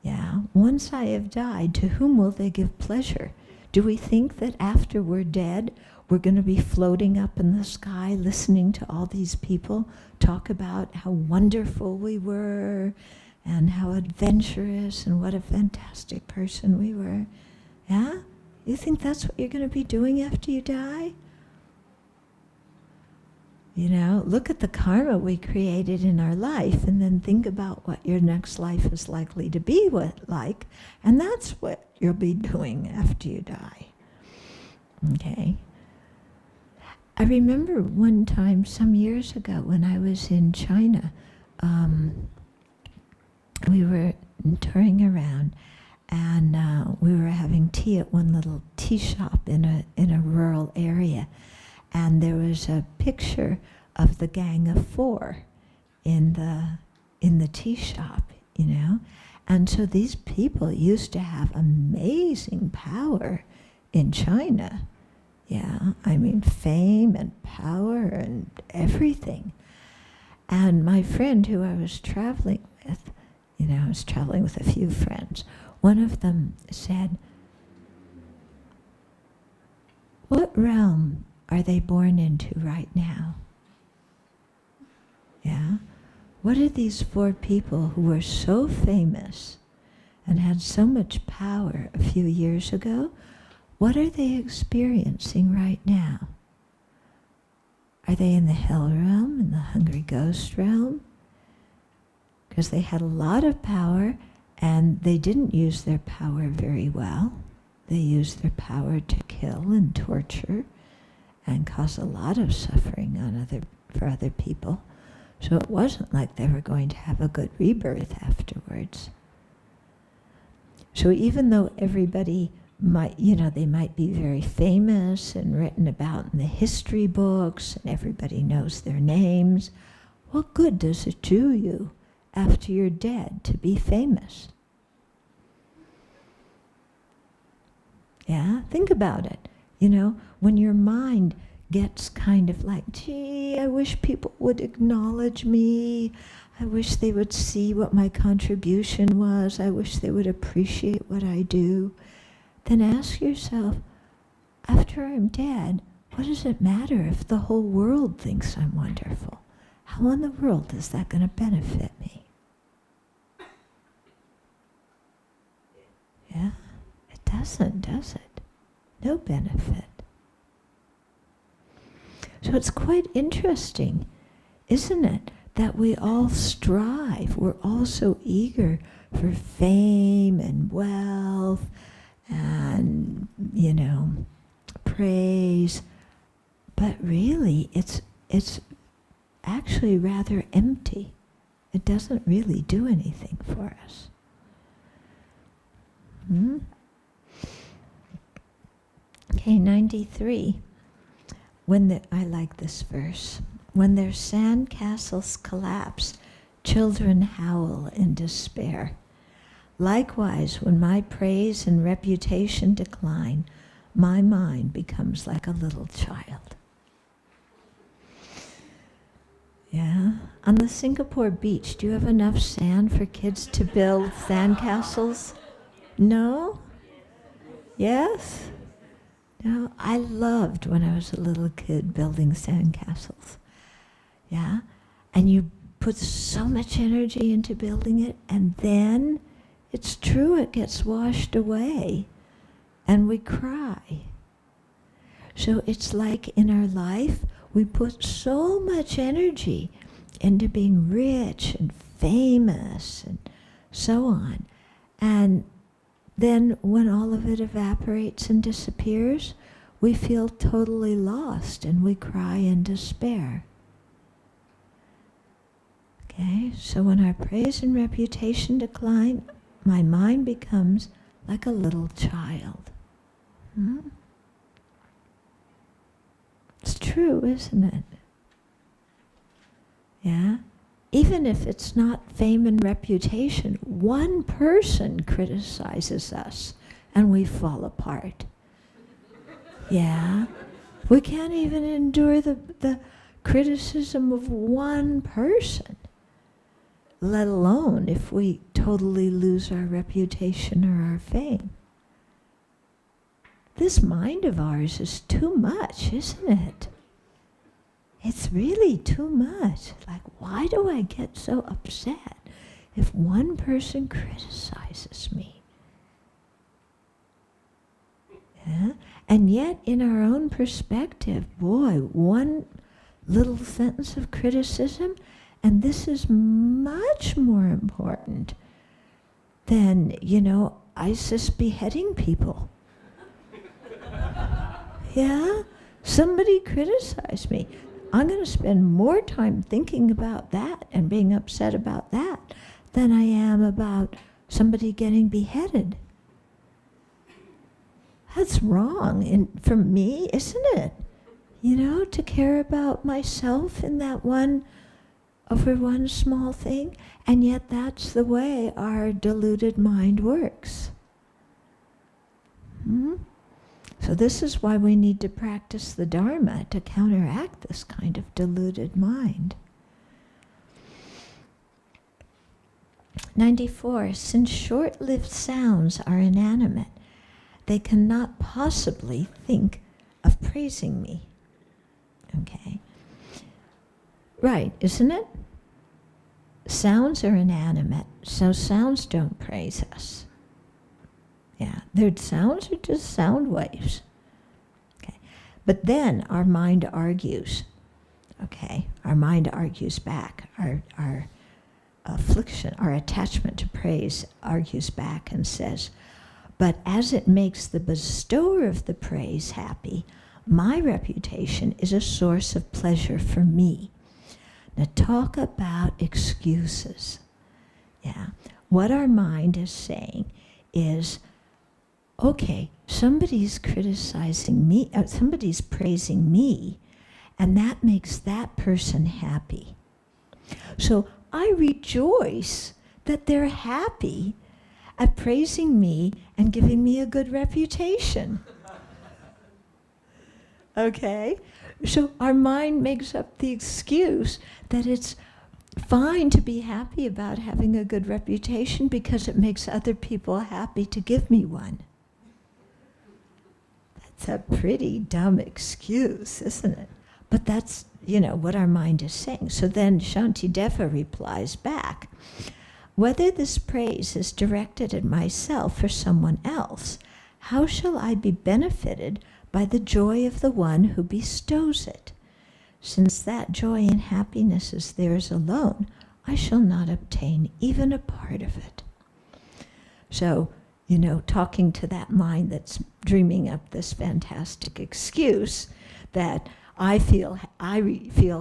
Yeah, once I have died, to whom will they give pleasure? Do we think that after we're dead, we're going to be floating up in the sky listening to all these people talk about how wonderful we were and how adventurous and what a fantastic person we were? Yeah? You think that's what you're going to be doing after you die? You know, look at the karma we created in our life and then think about what your next life is likely to be like, and that's what you'll be doing after you die. Okay? I remember one time some years ago when I was in China, we were touring around and we were having tea at one little tea shop in a rural area. And there was a picture of the Gang of Four in the tea shop, you know. And so these people used to have amazing power in China. Yeah, I mean fame and power and everything. And my friend who I was traveling with, you know, I was traveling with a few friends, one of them said, "What realm are they born into right now?" Yeah? What are these four people who were so famous and had so much power a few years ago, what are they experiencing right now? Are they in the hell realm, in the hungry ghost realm? Because they had a lot of power and they didn't use their power very well. They used their power to kill and torture and cause a lot of suffering for other people. So it wasn't like they were going to have a good rebirth afterwards. So even though everybody might, you know, they might be very famous and written about in the history books and everybody knows their names, what good does it do you after you're dead to be famous? Yeah, think about it. You know, when your mind gets kind of like, gee, I wish people would acknowledge me. I wish they would see what my contribution was. I wish they would appreciate what I do. Then ask yourself, after I'm dead, what does it matter if the whole world thinks I'm wonderful? How in the world is that going to benefit me? Yeah, it doesn't, does it? No benefit. So it's quite interesting, isn't it, that we all strive, we're all so eager for fame and wealth and, you know, praise, but really it's actually rather empty. It doesn't really do anything for us. Okay, 93. I like this verse. When their sand castles collapse, children howl in despair. Likewise, when my praise and reputation decline, my mind becomes like a little child. Yeah? On the Singapore beach, do you have enough sand for kids to build sand castles? No? Yes? No, I loved when I was a little kid building sandcastles. Yeah? And you put so much energy into building it, and then it's true, it gets washed away, and we cry. So it's like in our life, we put so much energy into being rich and famous and so on. And then when all of it evaporates and disappears, we feel totally lost and we cry in despair. Okay, so when our praise and reputation decline, my mind becomes like a little child. It's true, isn't it? Yeah? Even if it's not fame and reputation, one person criticizes us and we fall apart. Yeah? We can't even endure the criticism of one person, let alone if we totally lose our reputation or our fame. This mind of ours is too much, isn't it? It's really too much. Like, why do I get so upset if one person criticizes me? Yeah? And yet, in our own perspective, boy, one little sentence of criticism, and this is much more important than, ISIS beheading people. Yeah? Somebody criticized me. I'm going to spend more time thinking about that and being upset about that than I am about somebody getting beheaded. That's wrong for me, isn't it? To care about myself in that over one small thing, and yet that's the way our deluded mind works. So this is why we need to practice the Dharma to counteract this kind of deluded mind. 94. Since short-lived sounds are inanimate, they cannot possibly think of praising me. Okay. Right, isn't it? Sounds are inanimate, so sounds don't praise us. Yeah, their sounds are just sound waves. Okay. But then our mind argues. Okay, our mind argues back. Our affliction, our attachment to praise argues back and says, but as it makes the bestower of the praise happy, my reputation is a source of pleasure for me. Now talk about excuses. Yeah, what our mind is saying is, okay, somebody's criticizing me, somebody's praising me, and that makes that person happy. So I rejoice that they're happy at praising me and giving me a good reputation. Okay? So our mind makes up the excuse that it's fine to be happy about having a good reputation because it makes other people happy to give me one. That's a pretty dumb excuse, isn't it? But that's, what our mind is saying. So then Shantideva replies back, whether this praise is directed at myself or someone else, how shall I be benefited by the joy of the one who bestows it? Since that joy and happiness is theirs alone, I shall not obtain even a part of it. So, talking to that mind that's dreaming up this fantastic excuse that I feel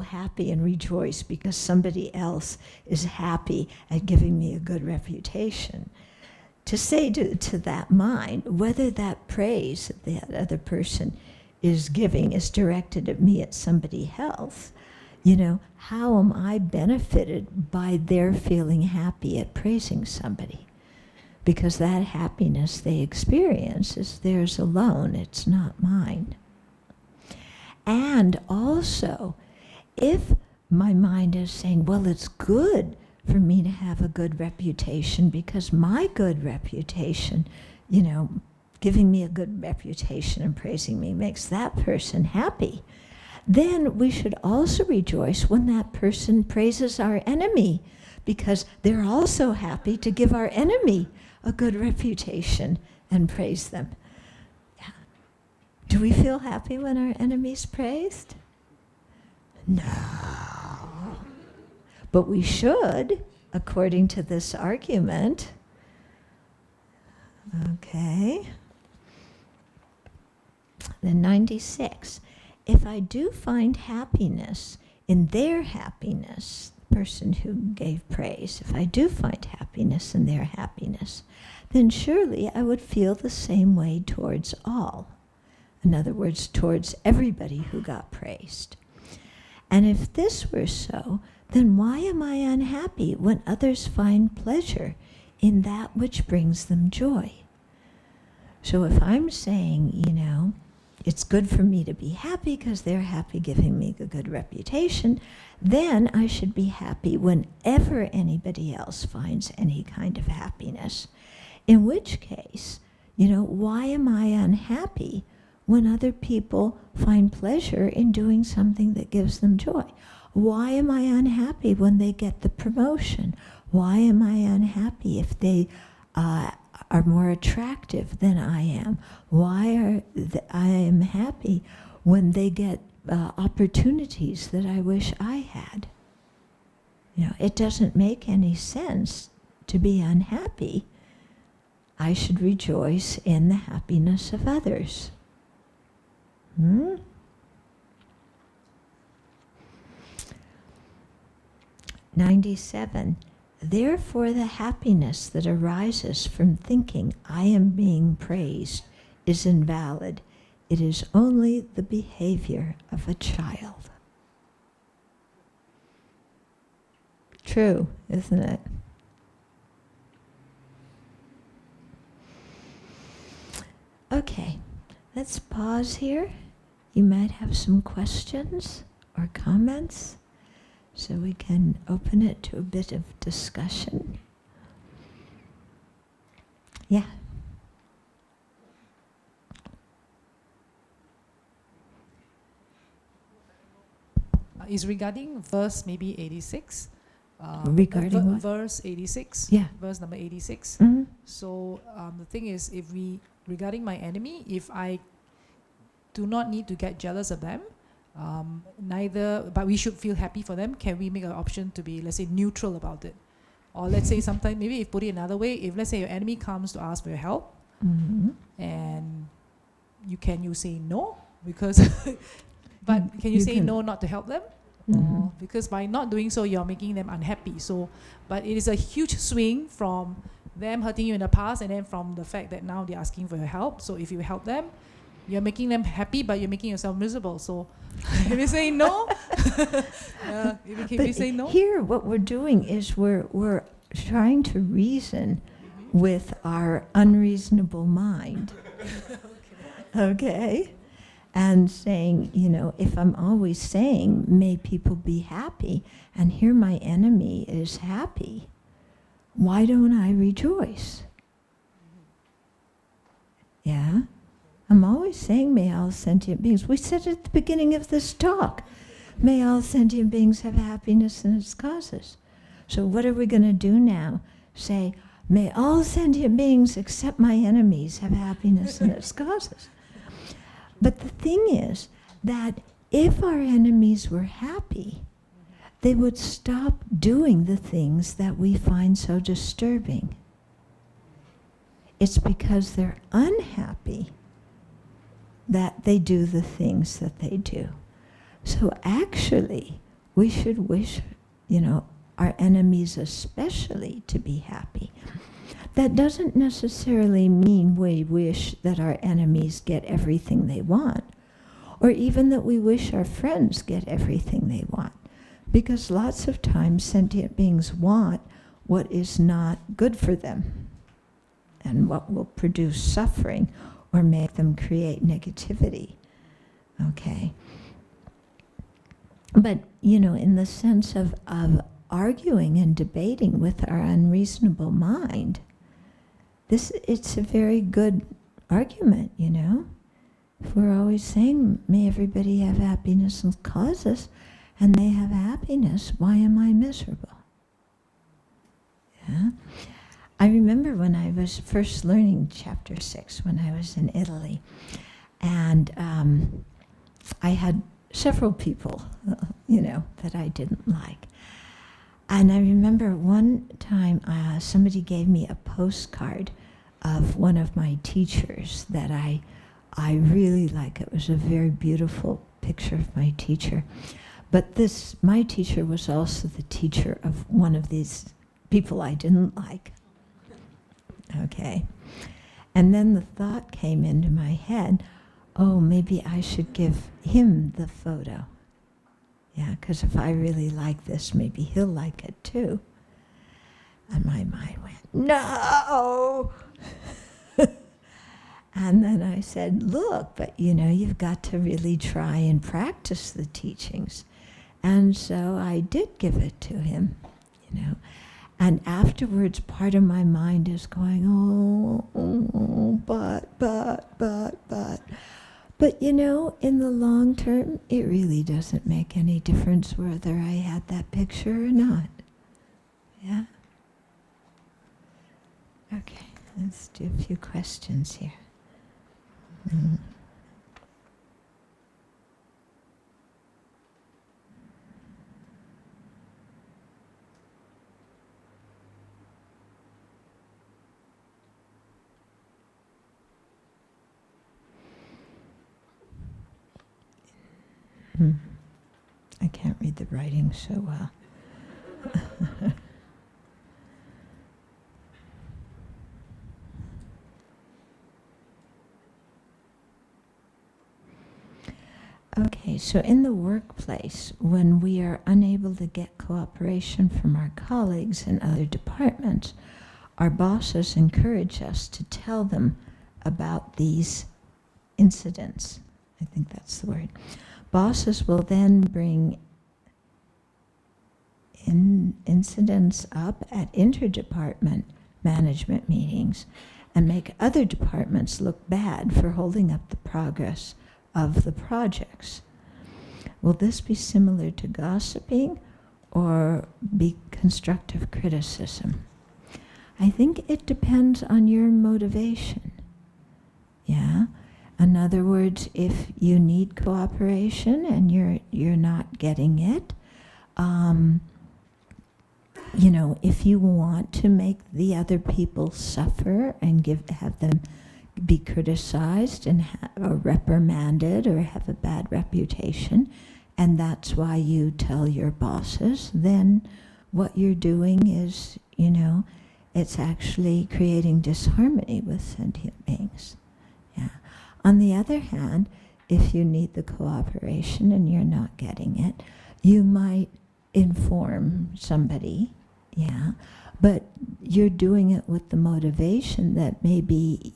happy and rejoice because somebody else is happy at giving me a good reputation. To say to that mind, whether that praise that the other person is giving is directed at me, at somebody else, how am I benefited by their feeling happy at praising somebody? Because that happiness they experience is theirs alone, it's not mine. And also, if my mind is saying, well, it's good for me to have a good reputation because my good reputation, giving me a good reputation and praising me makes that person happy, then we should also rejoice when that person praises our enemy because they're also happy to give our enemy a good reputation and praise them. Yeah. Do we feel happy when our enemy's praised? No. But we should, according to this argument. Okay. Then 96. If I do find happiness in their happiness, the person who gave praise, if I do find happiness in their happiness, then surely I would feel the same way towards all. In other words, towards everybody who got praised. And if this were so, then why am I unhappy when others find pleasure in that which brings them joy? So if I'm saying, it's good for me to be happy because they're happy giving me a good reputation, then I should be happy whenever anybody else finds any kind of happiness. In which case, why am I unhappy when other people find pleasure in doing something that gives them joy? Why am I unhappy when they get the promotion? Why am I unhappy if they are more attractive than I am? Why I am happy when they get opportunities that I wish I had? It doesn't make any sense to be unhappy. I should rejoice in the happiness of others. 97. Therefore, the happiness that arises from thinking I am being praised is invalid. It is only the behavior of a child. True, isn't it? Okay, let's pause here. You might have some questions or comments, so we can open it to a bit of discussion. Yeah. Is regarding verse maybe 86. Regarding what? Verse 86. Yeah. Verse number 86. Mm-hmm. So the thing is, regarding my enemy, if I do not need to get jealous of them, but we should feel happy for them, can we make an option to be, let's say, neutral about it? Or let's say sometimes, maybe if put it another way, if let's say your enemy comes to ask for your help, and you say no? Because, but can you say no not to help them? Because by not doing so, you're making them unhappy. So, but it is a huge swing from them hurting you in the past and then from the fact that now they're asking for your help. So if you help them, you're making them happy, but you're making yourself miserable. So if you say no, if you say no. Here, what we're doing is we're trying to reason with our unreasonable mind. Okay? And saying, if I'm always saying, may people be happy, and here my enemy is happy, why don't I rejoice? Yeah? I'm always saying, may all sentient beings. We said at the beginning of this talk, may all sentient beings have happiness in its causes. So what are we going to do now? Say, may all sentient beings except my enemies have happiness in its causes. But the thing is that if our enemies were happy, they would stop doing the things that we find so disturbing. It's because they're unhappy that they do the things that they do. So actually, we should wish, our enemies especially to be happy. That doesn't necessarily mean we wish that our enemies get everything they want, or even that we wish our friends get everything they want. Because lots of times sentient beings want what is not good for them and what will produce suffering or make them create negativity. Okay. But, in the sense of arguing and debating with our unreasonable mind, it's a very good argument, If we're always saying, may everybody have happiness and causes, and they have happiness, why am I miserable? Yeah. I remember when I was first learning chapter 6, when I was in Italy, and I had several people, that I didn't like. And I remember one time somebody gave me a postcard of one of my teachers that I really like. It was a very beautiful picture of my teacher. But my teacher was also the teacher of one of these people I didn't like. Okay. And then the thought came into my head, oh, maybe I should give him the photo. Yeah, because if I really like this, maybe he'll like it too. And my mind went, no! And then I said, look, but you've got to really try and practice the teachings. And so I did give it to him, And afterwards, part of my mind is going, but. But, in the long term, it really doesn't make any difference whether I had that picture or not. Yeah? Okay, let's do a few questions here. I can't read the writing so well. Okay, so in the workplace, when we are unable to get cooperation from our colleagues in other departments, our bosses encourage us to tell them about these incidents. I think that's the word. Bosses will then bring incidents up at interdepartment management meetings and make other departments look bad for holding up the progress of the projects. Will this be similar to gossiping or be constructive criticism? I think it depends on your motivation. Yeah? In other words, if you need cooperation and you're not getting it, if you want to make the other people suffer and have them be criticized and or reprimanded or have a bad reputation, and that's why you tell your bosses, then what you're doing is, it's actually creating disharmony with sentient beings. Yeah. On the other hand, if you need the cooperation and you're not getting it, you might inform somebody, yeah, but you're doing it with the motivation that maybe,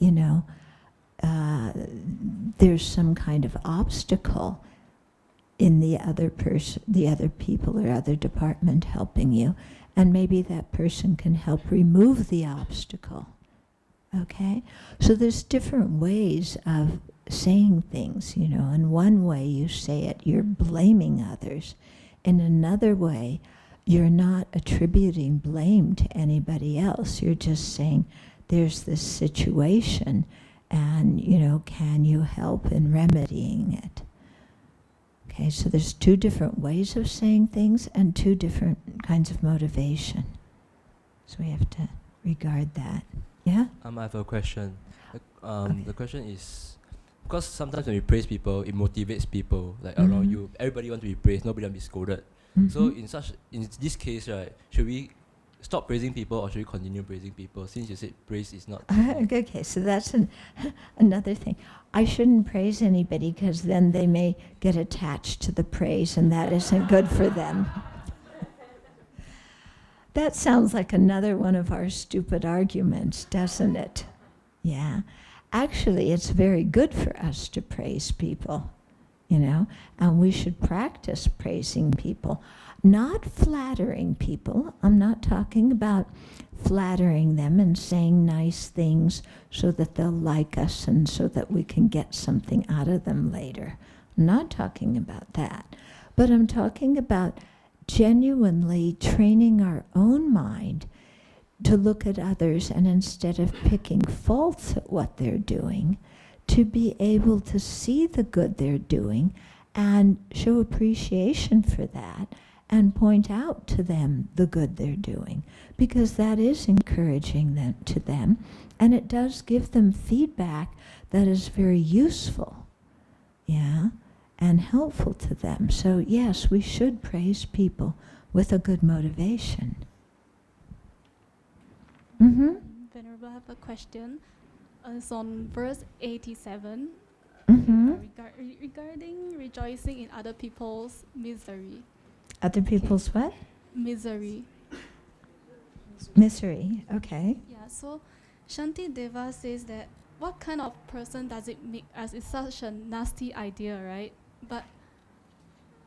there's some kind of obstacle in the other person, the other people or other department helping you, and maybe that person can help remove the obstacle. Okay? So there's different ways of saying things, In one way you say it, you're blaming others. In another way, you're not attributing blame to anybody else. You're just saying, there's this situation, and, can you help in remedying it? Okay, so there's two different ways of saying things and two different kinds of motivation. So we have to regard that. Yeah? I have a question. Okay. The question is, because sometimes when you praise people, it motivates people around you. Everybody wants to be praised, nobody wants to be scolded. So in this case, right, should we stop praising people or should we continue praising people? Since you said praise is not... Okay, so that's another thing. I shouldn't praise anybody because then they may get attached to the praise and that isn't good for them. That sounds like another one of our stupid arguments, doesn't it? Yeah. Actually, it's very good for us to praise people, and we should practice praising people, not flattering people. I'm not talking about flattering them and saying nice things so that they'll like us and so that we can get something out of them later. I'm not talking about that. But I'm talking about genuinely training our own mind to look at others and instead of picking faults at what they're doing, to be able to see the good they're doing and show appreciation for that and point out to them the good they're doing, because that is encouraging them to them, and it does give them feedback that is very useful, yeah, and helpful to them. So yes, we should praise people with a good motivation. Mm-hmm. Venerable, I have a question. It's on verse 87. Mm-hmm. Regarding rejoicing in other people's misery. Other people's what? Misery. Misery. Okay. Yeah, so Shanti Deva says that what kind of person does it make, as it's such a nasty idea, right? But,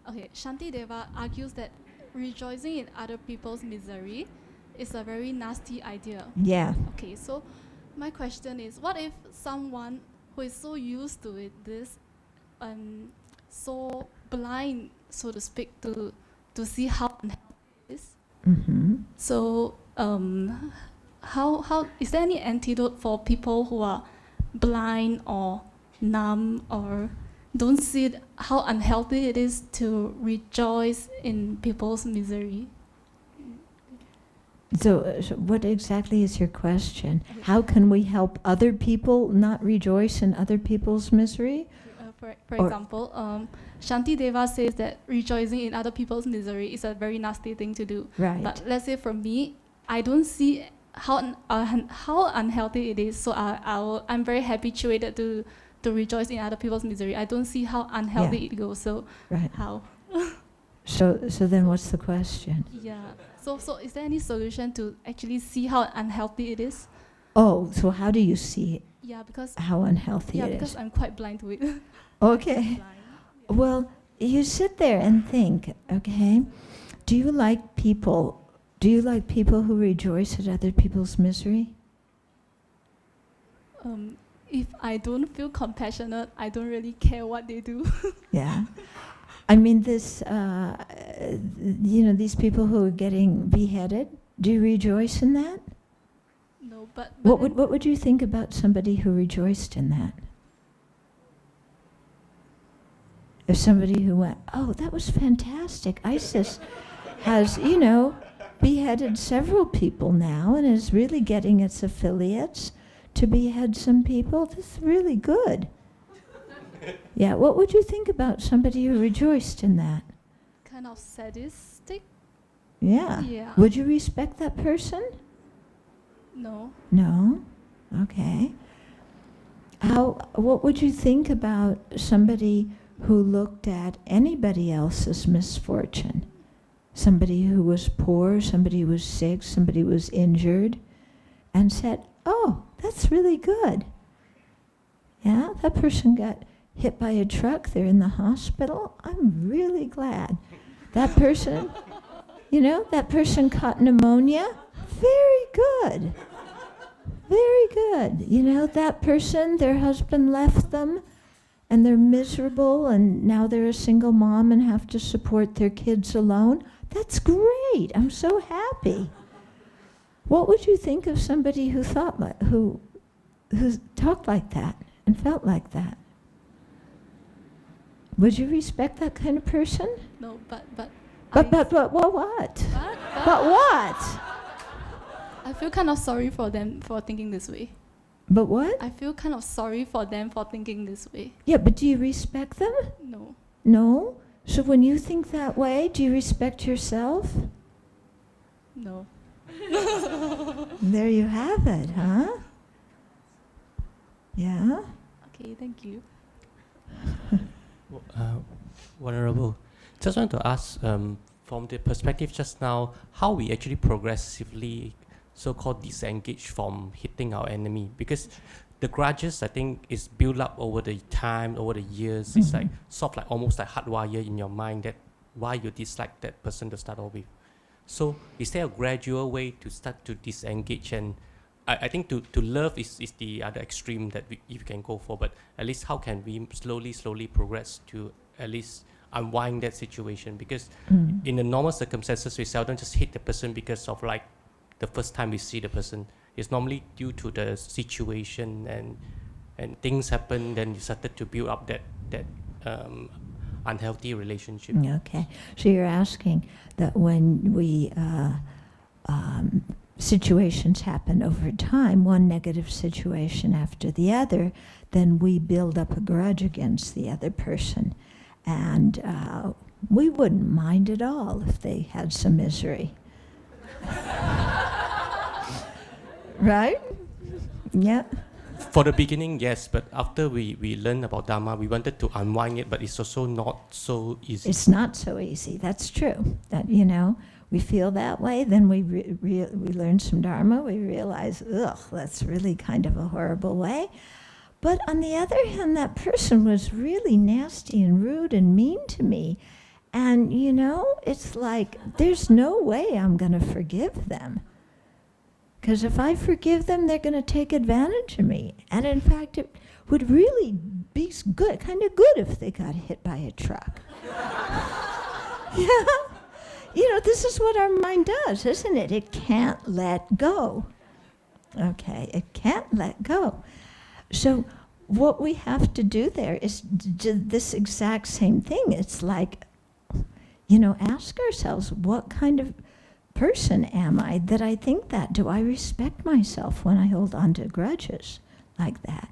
okay, Shanti Deva argues that rejoicing in other people's misery is a very nasty idea. Yeah. Okay, so my question is, what if someone who is so used to it, so blind, so to speak, to see how unhealthy it is? Mm-hmm. So, how is there any antidote for people who are blind or numb or don't see how unhealthy it is to rejoice in people's misery? So what exactly is your question? How can we help other people not rejoice in other people's misery? For example, Shanti Deva says that rejoicing in other people's misery is a very nasty thing to do. Right. But let's say for me, I don't see how unhealthy it is, so I'm very habituated to rejoice in other people's misery. I don't see how unhealthy it goes. So Right. how? So then what's the question? Yeah. So is there any solution to actually see how unhealthy it is? Oh, so how do you see Yeah, because how unhealthy it because is? I'm quite blind to it. Okay. Well, you sit there and think, okay, do you like people who rejoice at other people's misery? If I don't feel compassionate, I don't really care what they do. Yeah. I mean, these people who are getting beheaded, do you rejoice in that? No, but What would you think about somebody who rejoiced in that? If somebody who went, oh, that was fantastic. ISIS has, beheaded several people now and is really getting its affiliates to behead some people. That's really good. Yeah, what would you think about somebody who rejoiced in that? kind of sadistic. Yeah. Yeah. Would you respect that person? No. No? Okay. What would you think about somebody who looked at anybody else's misfortune? Somebody who was poor, somebody who was sick, somebody who was injured, and said, oh, that's really good. Yeah, that person got hit by a truck, they're in the hospital. I'm really glad. That person, that person caught pneumonia. Very good. Very good. That person, their husband left them, and they're miserable, and now they're a single mom and have to support their kids alone. That's great. I'm so happy. What would you think of somebody who who talked like that and felt like that? Would you respect that kind of person? No, but what? But what? I feel kind of sorry for them for thinking this way. But what? I feel kind of sorry for them for thinking this way. Yeah, but do you respect them? No. No? So when you think that way, do you respect yourself? No. There you have it, huh? Yeah? Okay, thank you. Venerable, just want to ask, from the perspective just now, how we actually progressively so-called disengage from hitting our enemy, because the grudges, I think, is built up over the time, over the years. Mm-hmm. It's like sort of like almost like hardwire in your mind that why you dislike that person to start off with. So is there a gradual way to start to disengage? And I think to love is the other extreme that you can go for, but at least how can we slowly progress to at least unwind that situation? Because in the normal circumstances, we seldom just hit the person because of like the first time we see the person. It's normally due to the situation and things happen, then you started to build up that unhealthy relationship. Okay. So you're asking that when we situations happen over time, one negative situation after the other, then we build up a grudge against the other person. And we wouldn't mind at all if they had some misery. Right? Yeah. For the beginning, yes, but after we learned about Dharma, we wanted to unwind it, but it's also not so easy. It's not so easy. That's true. That, you know, we feel that way, then we learn some Dharma, we realize, ugh, that's really kind of a horrible way. But on the other hand, that person was really nasty and rude and mean to me. And, you know, it's like, there's no way I'm going to forgive them. Because if I forgive them, they're going to take advantage of me. And in fact, it would really be good, kind of good if they got hit by a truck. Yeah. You know, this is what our mind does, isn't it? It can't let go. Okay, it can't let go. So what we have to do there is do this exact same thing. It's like, you know, ask ourselves, what kind of person am I that I think that? Do I respect myself when I hold on to grudges like that?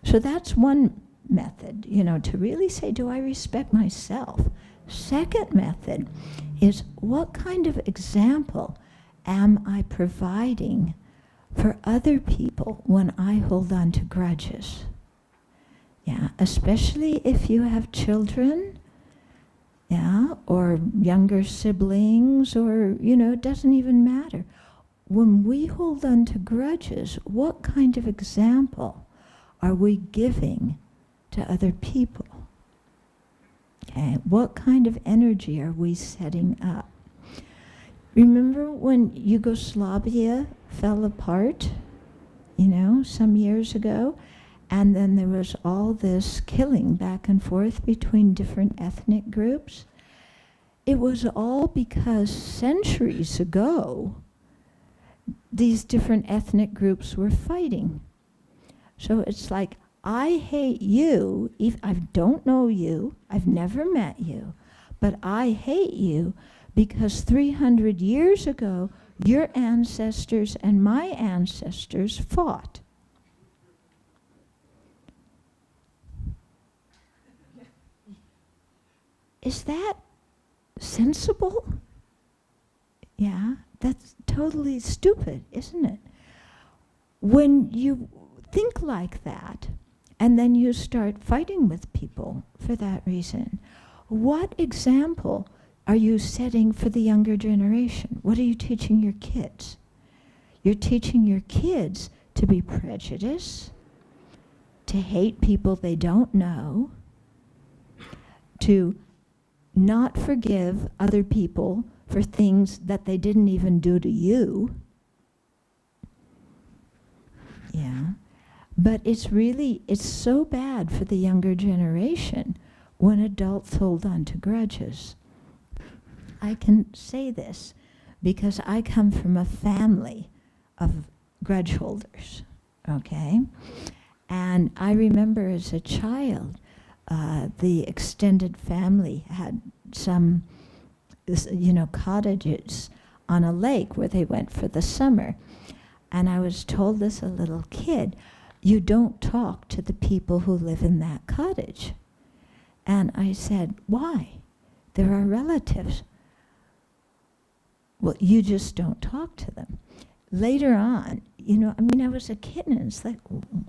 So that's one method, you know, to really say, do I respect myself? Second method is, what kind of example am I providing for other people when I hold on to grudges? Yeah, especially if you have children, yeah, or younger siblings, or, you know, it doesn't even matter. When we hold on to grudges, what kind of example are we giving to other people? Okay, what kind of energy are we setting up? Remember when Yugoslavia fell apart, you know, some years ago? And then there was all this killing back and forth between different ethnic groups. It was all because centuries ago, these different ethnic groups were fighting. So it's like, I hate you, if I don't know you, I've never met you, but I hate you because 300 years ago, your ancestors and my ancestors fought. Is that sensible? Yeah, that's totally stupid, isn't it? When you think like that, and then you start fighting with people for that reason, what example are you setting for the younger generation? What are you teaching your kids? You're teaching your kids to be prejudiced, to hate people they don't know, to not forgive other people for things that they didn't even do to you. Yeah. But it's so bad for the younger generation when adults hold on to grudges. I can say this because I come from a family of grudge holders, okay? And I remember as a child, the extended family had some, you know, cottages on a lake where they went for the summer. And I was told as a little kid, you don't talk to the people who live in that cottage. And I said, why? They're our relatives. Well, you just don't talk to them. Later on, you know, I mean, I was a kid and it's like,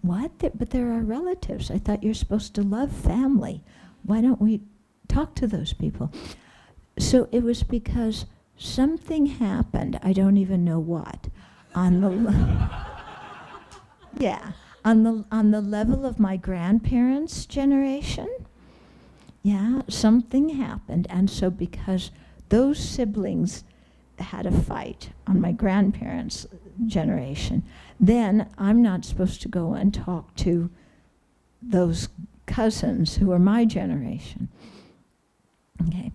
what? But they're our relatives. I thought you're supposed to love family. Why don't we talk to those people? So it was because something happened, I don't even know what, on the yeah, on the level of my grandparents' generation. Yeah, something happened, and so because those siblings had a fight on my grandparents' generation, then I'm not supposed to go and talk to those cousins who are my generation. Okay,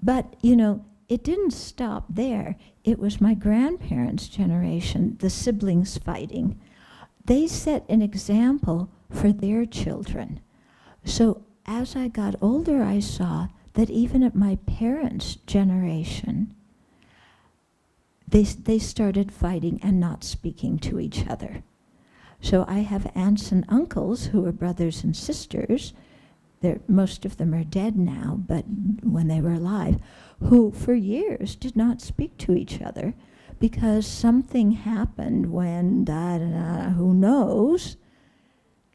but you know, it didn't stop there. It was my grandparents' generation, the siblings fighting. They set an example for their children. So as I got older, I saw that even at my parents' generation, they started fighting and not speaking to each other. So I have aunts and uncles who are brothers and sisters. Most of them are dead now, but when they were alive, who for years did not speak to each other because something happened when, who knows,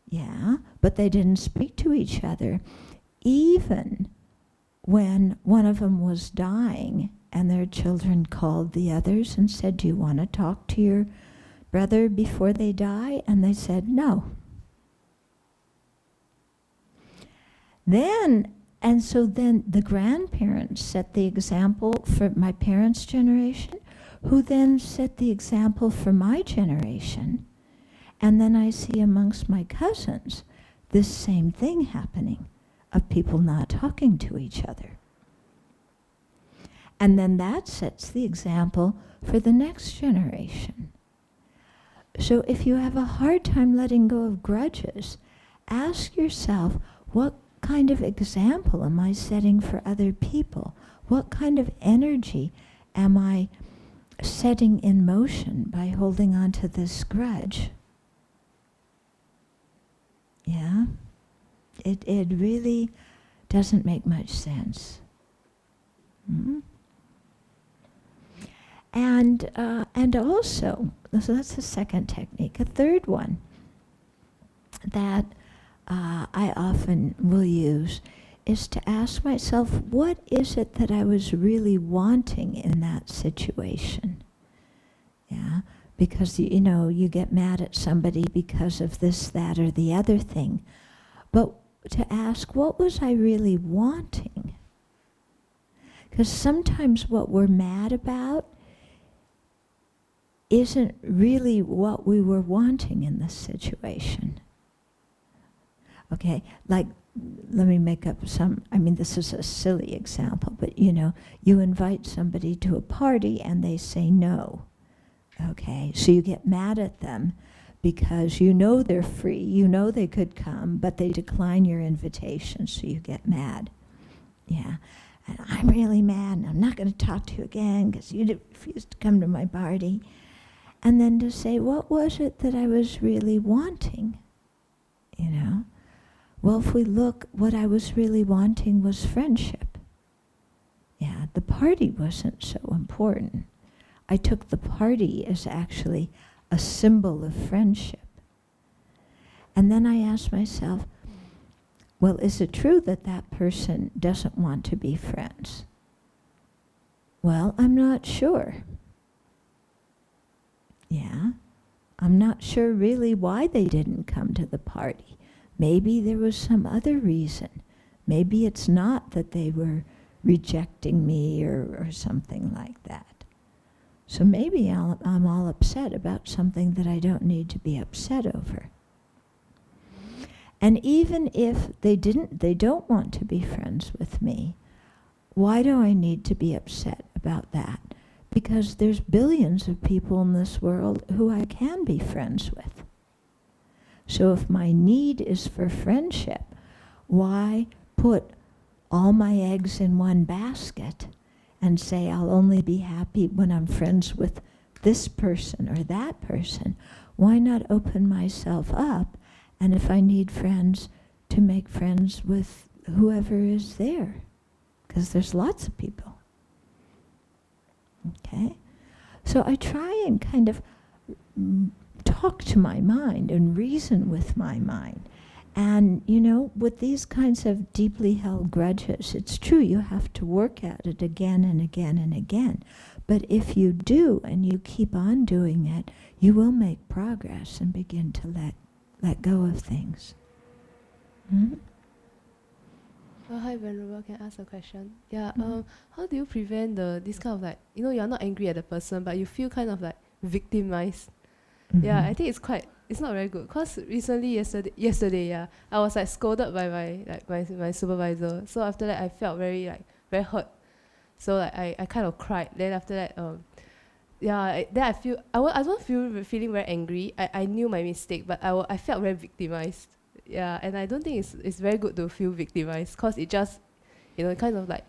yeah, but they didn't speak to each other. Even when one of them was dying and their children called the others and said, do you want to talk to your brother before they die? And they said, no. So then the grandparents set the example for my parents' generation, who then set the example for my generation. And then I see amongst my cousins this same thing happening, of people not talking to each other. And then that sets the example for the next generation. So if you have a hard time letting go of grudges, ask yourself, what kind of example am I setting for other people? What kind of energy am I setting in motion by holding on to this grudge? Yeah? It really doesn't make much sense. Mm-hmm. And also, so that's the second technique. A third one that I often will use is to ask myself, what is it that I was really wanting in that situation? Yeah, because you get mad at somebody because of this, that, or the other thing. But to ask, what was I really wanting? Because sometimes what we're mad about isn't really what we were wanting in this situation. Okay, like, let me make up this is a silly example, but you invite somebody to a party and they say no. Okay, so you get mad at them because they're free, they could come, but they decline your invitation, so you get mad. Yeah, and I'm really mad and I'm not going to talk to you again because you refused to come to my party. And then to say, what was it that I was really wanting? Well, if we look, what I was really wanting was friendship. Yeah, the party wasn't so important. I took the party as actually a symbol of friendship. And then I asked myself, well, is it true that that person doesn't want to be friends? Well, I'm not sure. Yeah, I'm not sure really why they didn't come to the party. Maybe there was some other reason. Maybe it's not that they were rejecting me or something like that. So maybe I'm all upset about something that I don't need to be upset over. And even if they don't want to be friends with me, why do I need to be upset about that? Because there's billions of people in this world who I can be friends with. So if my need is for friendship, why put all my eggs in one basket and say I'll only be happy when I'm friends with this person or that person? Why not open myself up, and if I need friends, to make friends with whoever is there? Because there's lots of people. Okay? So I try and kind of talk to my mind and reason with my mind. And, with these kinds of deeply held grudges, it's true, you have to work at it again and again and again. But if you do and you keep on doing it, you will make progress and begin to let go of things. Mm-hmm. Oh, hi, Venerable. Can I ask a question? Yeah. How do you prevent this kind of you're not angry at the person, but you feel kind of victimized? Mm-hmm. Yeah, I think it's not very good. Cause recently, yesterday, I was scolded by my supervisor. So after that, I felt very hurt. So I kind of cried. Then after that, then I feel I don't feeling very angry. I knew my mistake, but I felt very victimized. yeah, and I don't think it's very good to feel victimized, because it just, kind of like,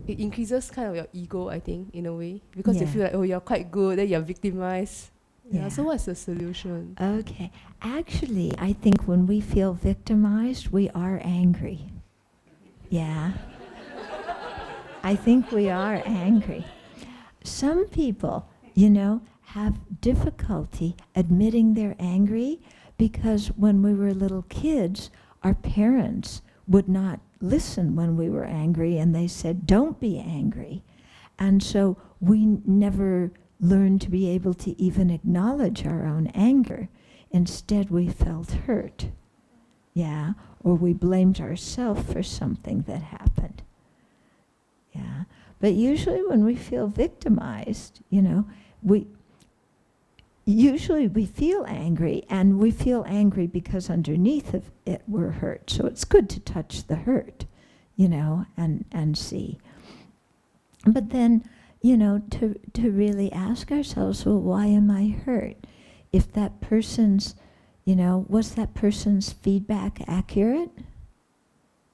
it increases kind of your ego, I think, in a way, because you Yeah. feel like, oh, you're quite good, then you're victimized. Yeah. So what's the solution? Okay. Actually, I think when we feel victimized, we are angry. Yeah. I think we are angry. Some people, have difficulty admitting they're angry because when we were little kids, our parents would not listen when we were angry, and they said, don't be angry. And so we never learned to be able to even acknowledge our own anger. Instead, we felt hurt. Yeah. Or we blamed ourselves for something that happened. Yeah. But usually when we feel victimized, we feel angry, and we feel angry because underneath of it we're hurt. So it's good to touch the hurt, and see. But then, to really ask ourselves, well, why am I hurt? If that person's, was that person's feedback accurate?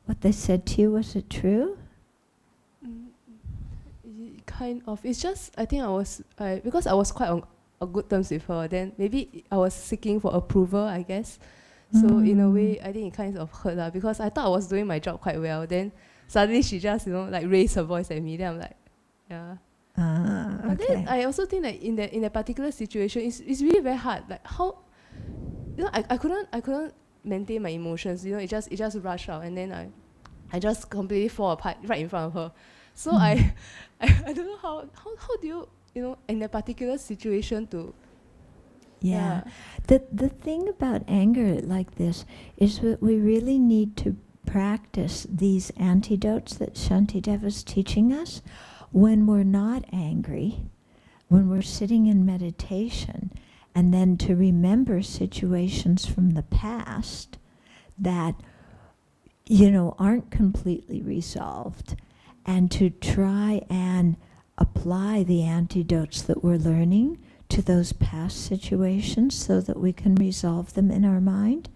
What they said to you, was it true? Kind of. It's just, I think because I was quite on good terms with her, then maybe I was seeking for approval, I guess. So in a way, I think it kind of hurt her, because I thought I was doing my job quite well. Then suddenly she just, like raised her voice at me. Then I'm like, yeah. But Okay. then I also think that in that particular situation, it's really very hard. Like how, I couldn't maintain my emotions. It just rushed out, and then I just completely fall apart right in front of her. So I don't know how do you, in that particular situation to. Yeah. The thing about anger like this is that we really need to practice these antidotes that Shantideva is teaching us when we're not angry, when we're sitting in meditation, and then to remember situations from the past that, aren't completely resolved, and to try and apply the antidotes that we're learning to those past situations so that we can resolve them in our mind.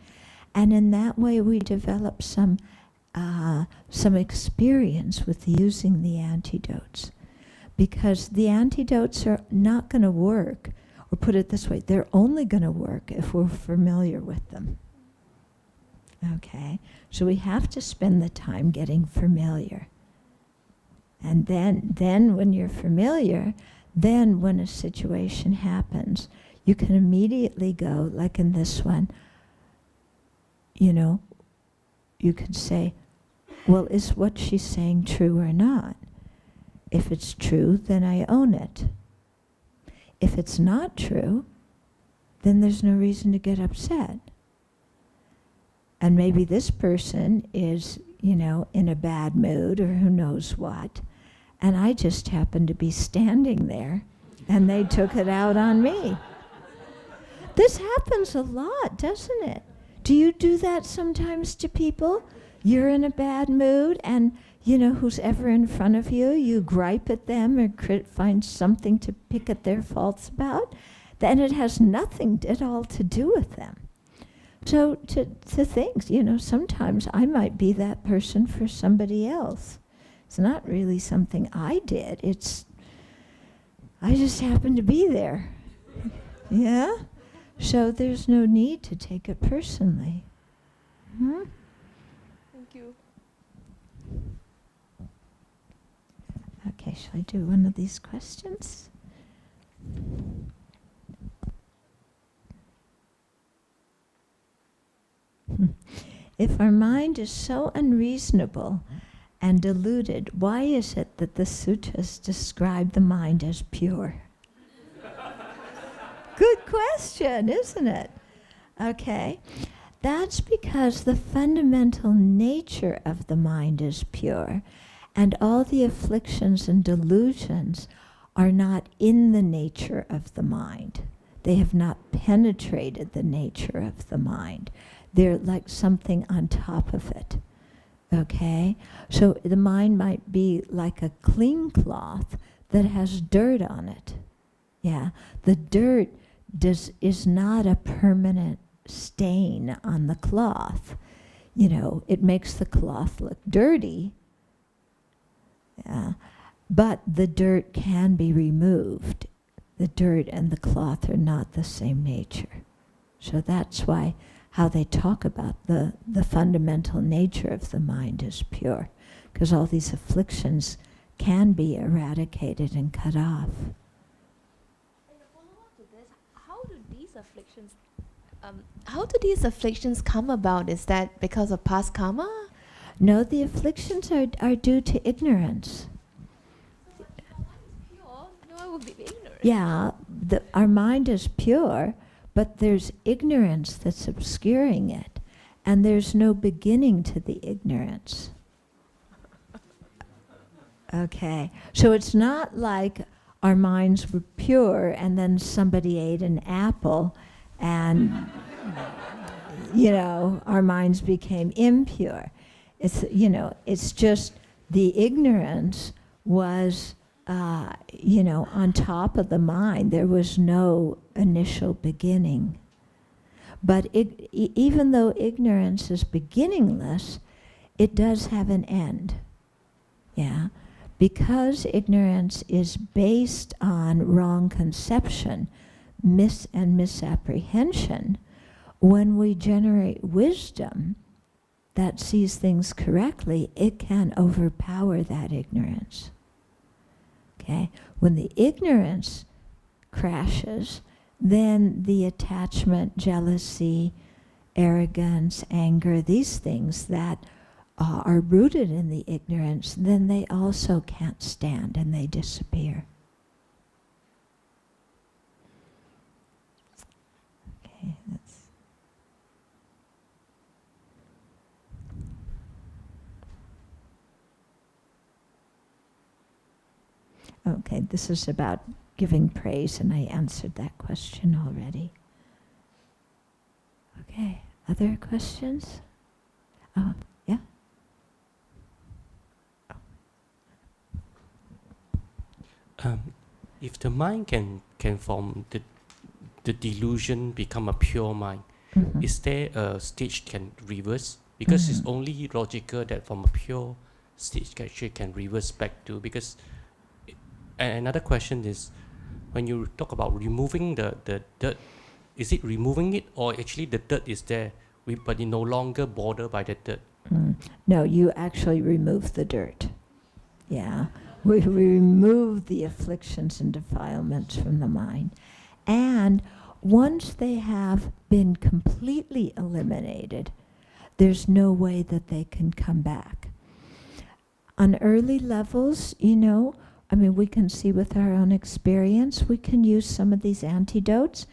And in that way we develop some experience with using the antidotes. Because the antidotes are not going to work, or put it this way, they're only going to work if we're familiar with them. Okay? So we have to spend the time getting familiar. And then when you're familiar, then when a situation happens, you can immediately go, like in this one, you could say, well, is what she's saying true or not? If it's true, then I own it. If it's not true, then there's no reason to get upset. And maybe this person is, in a bad mood or who knows what, and I just happened to be standing there, and they took it out on me. This happens a lot, doesn't it? Do you do that sometimes to people? You're in a bad mood, and who's ever in front of you, you gripe at them or find something to pick at their faults about, then it has nothing at all to do with them. So to things, sometimes I might be that person for somebody else. It's not really something I did. I just happened to be there. Yeah? So there's no need to take it personally. Thank you. Okay, shall I do one of these questions? If our mind is so unreasonable and deluded, why is it that the sutras describe the mind as pure? Good question, isn't it? Okay. That's because the fundamental nature of the mind is pure, and all the afflictions and delusions are not in the nature of the mind. They have not penetrated the nature of the mind. They're like something on top of it. Okay? So the mind might be like a clean cloth that has dirt on it. Yeah. The dirt is not a permanent stain on the cloth. You know, it makes the cloth look dirty, but the dirt can be removed. The dirt and the cloth are not the same nature. So that's why how they talk about the fundamental nature of the mind is pure, because all these afflictions can be eradicated and cut off. And a follow-up to this, how do these afflictions come about? Is that because of past karma? No, the afflictions are due to ignorance. So if our mind is pure, no one will be ignorant. Yeah, our mind is pure, but there's ignorance that's obscuring it, and there's no beginning to the ignorance. Okay, so it's not like our minds were pure and then somebody ate an apple and, you know, our minds became impure. It's, you know, it's just the ignorance was, you know, on top of the mind. There was no initial beginning. But even though ignorance is beginningless, it does have an end. Yeah. Because ignorance is based on wrong conception, misapprehension, when we generate wisdom that sees things correctly, it can overpower that ignorance. Okay? When the ignorance crashes, then the attachment, jealousy, arrogance, anger, these things that are rooted in the ignorance, then they also can't stand and they disappear. Okay, that's... Okay, this is about giving praise, and I answered that question already. Okay, other questions? Oh, yeah? If the mind can form the delusion become a pure mind, is there a stage can reverse? Because it's only logical that from a pure stage actually can reverse back to, because another question is, when you talk about removing the dirt, is it removing it, or actually the dirt is there, but you no longer bothered by the dirt? No, you actually remove the dirt. Yeah. We remove the afflictions and defilements from the mind. And once they have been completely eliminated, there's no way that they can come back. On early levels, you know, I mean, we can see with our own experience, we can use some of these antidotes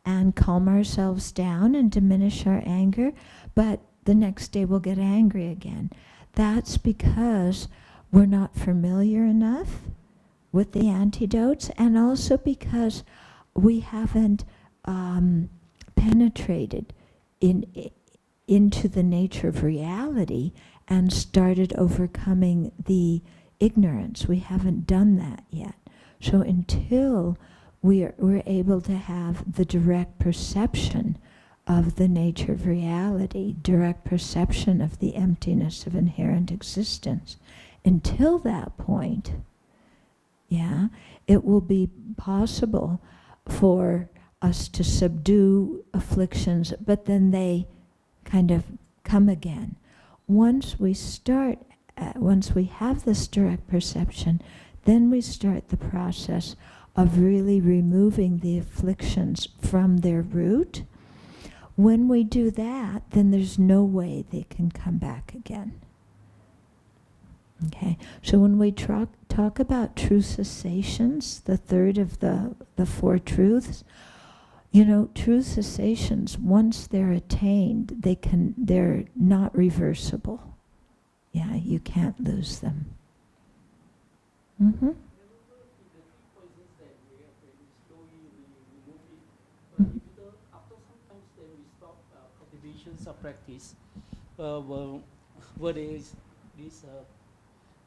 and calm ourselves down and diminish our anger, but the next day we'll get angry again. That's because we're not familiar enough with the antidotes, and also because we haven't penetrated into the nature of reality and started overcoming the ignorance. We haven't done that yet. So until we're able to have the direct perception of the nature of reality, direct perception of the emptiness of inherent existence, until that point, yeah, it will be possible for us to subdue afflictions, but then they kind of come again. Once we have this direct perception, then we start the process of really removing the afflictions from their root. When we do that, then there's no way they can come back again. Okay, so when we talk about true cessations, the third of the four truths, you know, true cessations, once they're attained, they're not reversible. Yeah, you can't lose them. After sometimes then we stop cultivations of practice, where there is this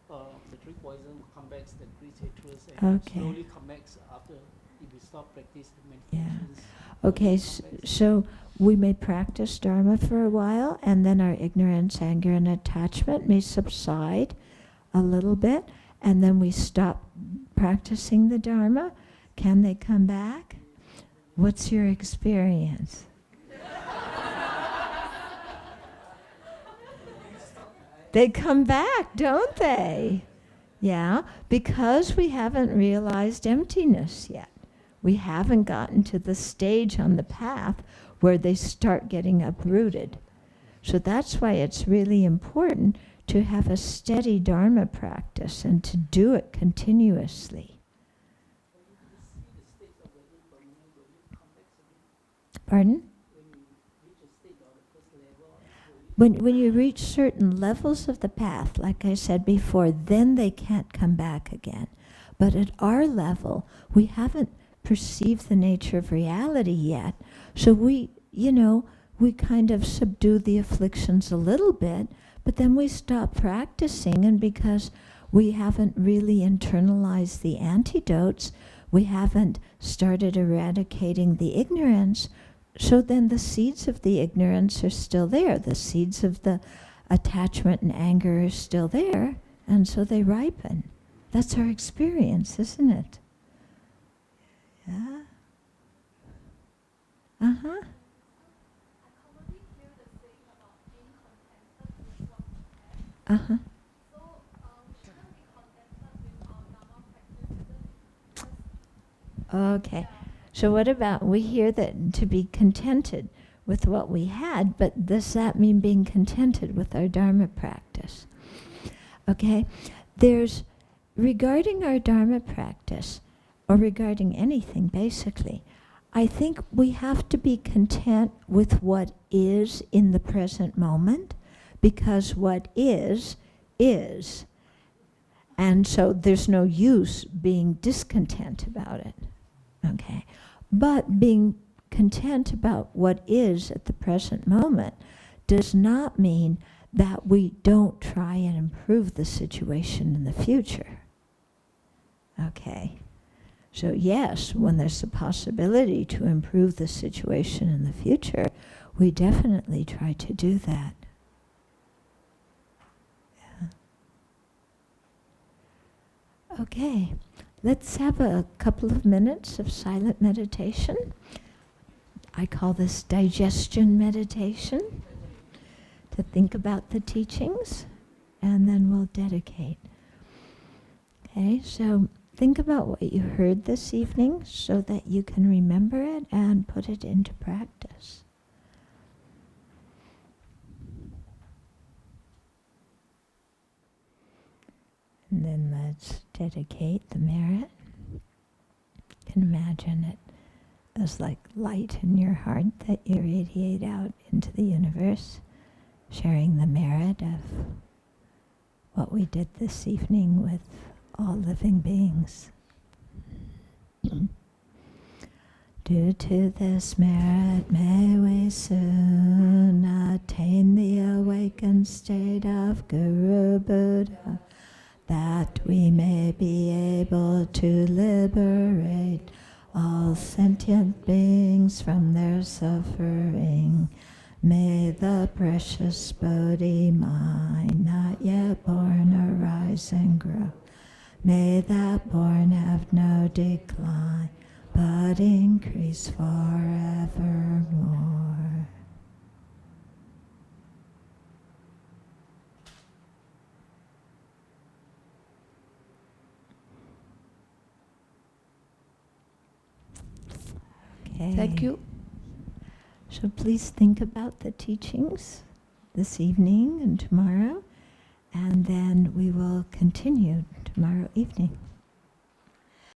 the three poison will come back, the greed, hatred, and Okay. slowly come back after if we stop practice Yeah. meditations. Okay, so we may practice Dharma for a while, and then our ignorance, anger, and attachment may subside a little bit, and then we stop practicing the Dharma. Can they come back? What's your experience? They come back, don't they? Yeah, because we haven't realized emptiness yet. We haven't gotten to the stage on the path where they start getting uprooted. So that's why it's really important to have a steady Dharma practice and to do it continuously. Pardon? When you reach certain levels of the path, like I said before, then they can't come back again. But at our level, we haven't perceived the nature of reality yet. So we kind of subdue the afflictions a little bit, but then we stop practicing, and because we haven't really internalized the antidotes, we haven't started eradicating the ignorance, so then the seeds of the ignorance are still there. The seeds of the attachment and anger are still there, and so they ripen. That's our experience, isn't it? Yeah? Uh-huh. Uh-huh. Okay. So what about, we hear that to be contented with what we had, but does that mean being contented with our Dharma practice? Okay? Regarding our Dharma practice, or regarding anything basically, I think we have to be content with what is in the present moment, because what is. And so there's no use being discontent about it. Okay? But being content about what is at the present moment does not mean that we don't try and improve the situation in the future. Okay? So yes, when there's a possibility to improve the situation in the future, we definitely try to do that. Yeah. Okay. Let's have a couple of minutes of silent meditation. I call this digestion meditation, to think about the teachings, and then we'll dedicate. Okay, so think about what you heard this evening so that you can remember it and put it into practice. And then let's dedicate the merit. You can imagine it as like light in your heart that you radiate out into the universe, sharing the merit of what we did this evening with all living beings. Due to this merit, may we soon attain the awakened state of Guru Buddha, that we may be able to liberate all sentient beings from their suffering. May the precious Bodhi mind not yet born arise and grow. May that born have no decline, but increase forevermore. Okay. Thank you. So please think about the teachings this evening and tomorrow, and then we will continue tomorrow evening.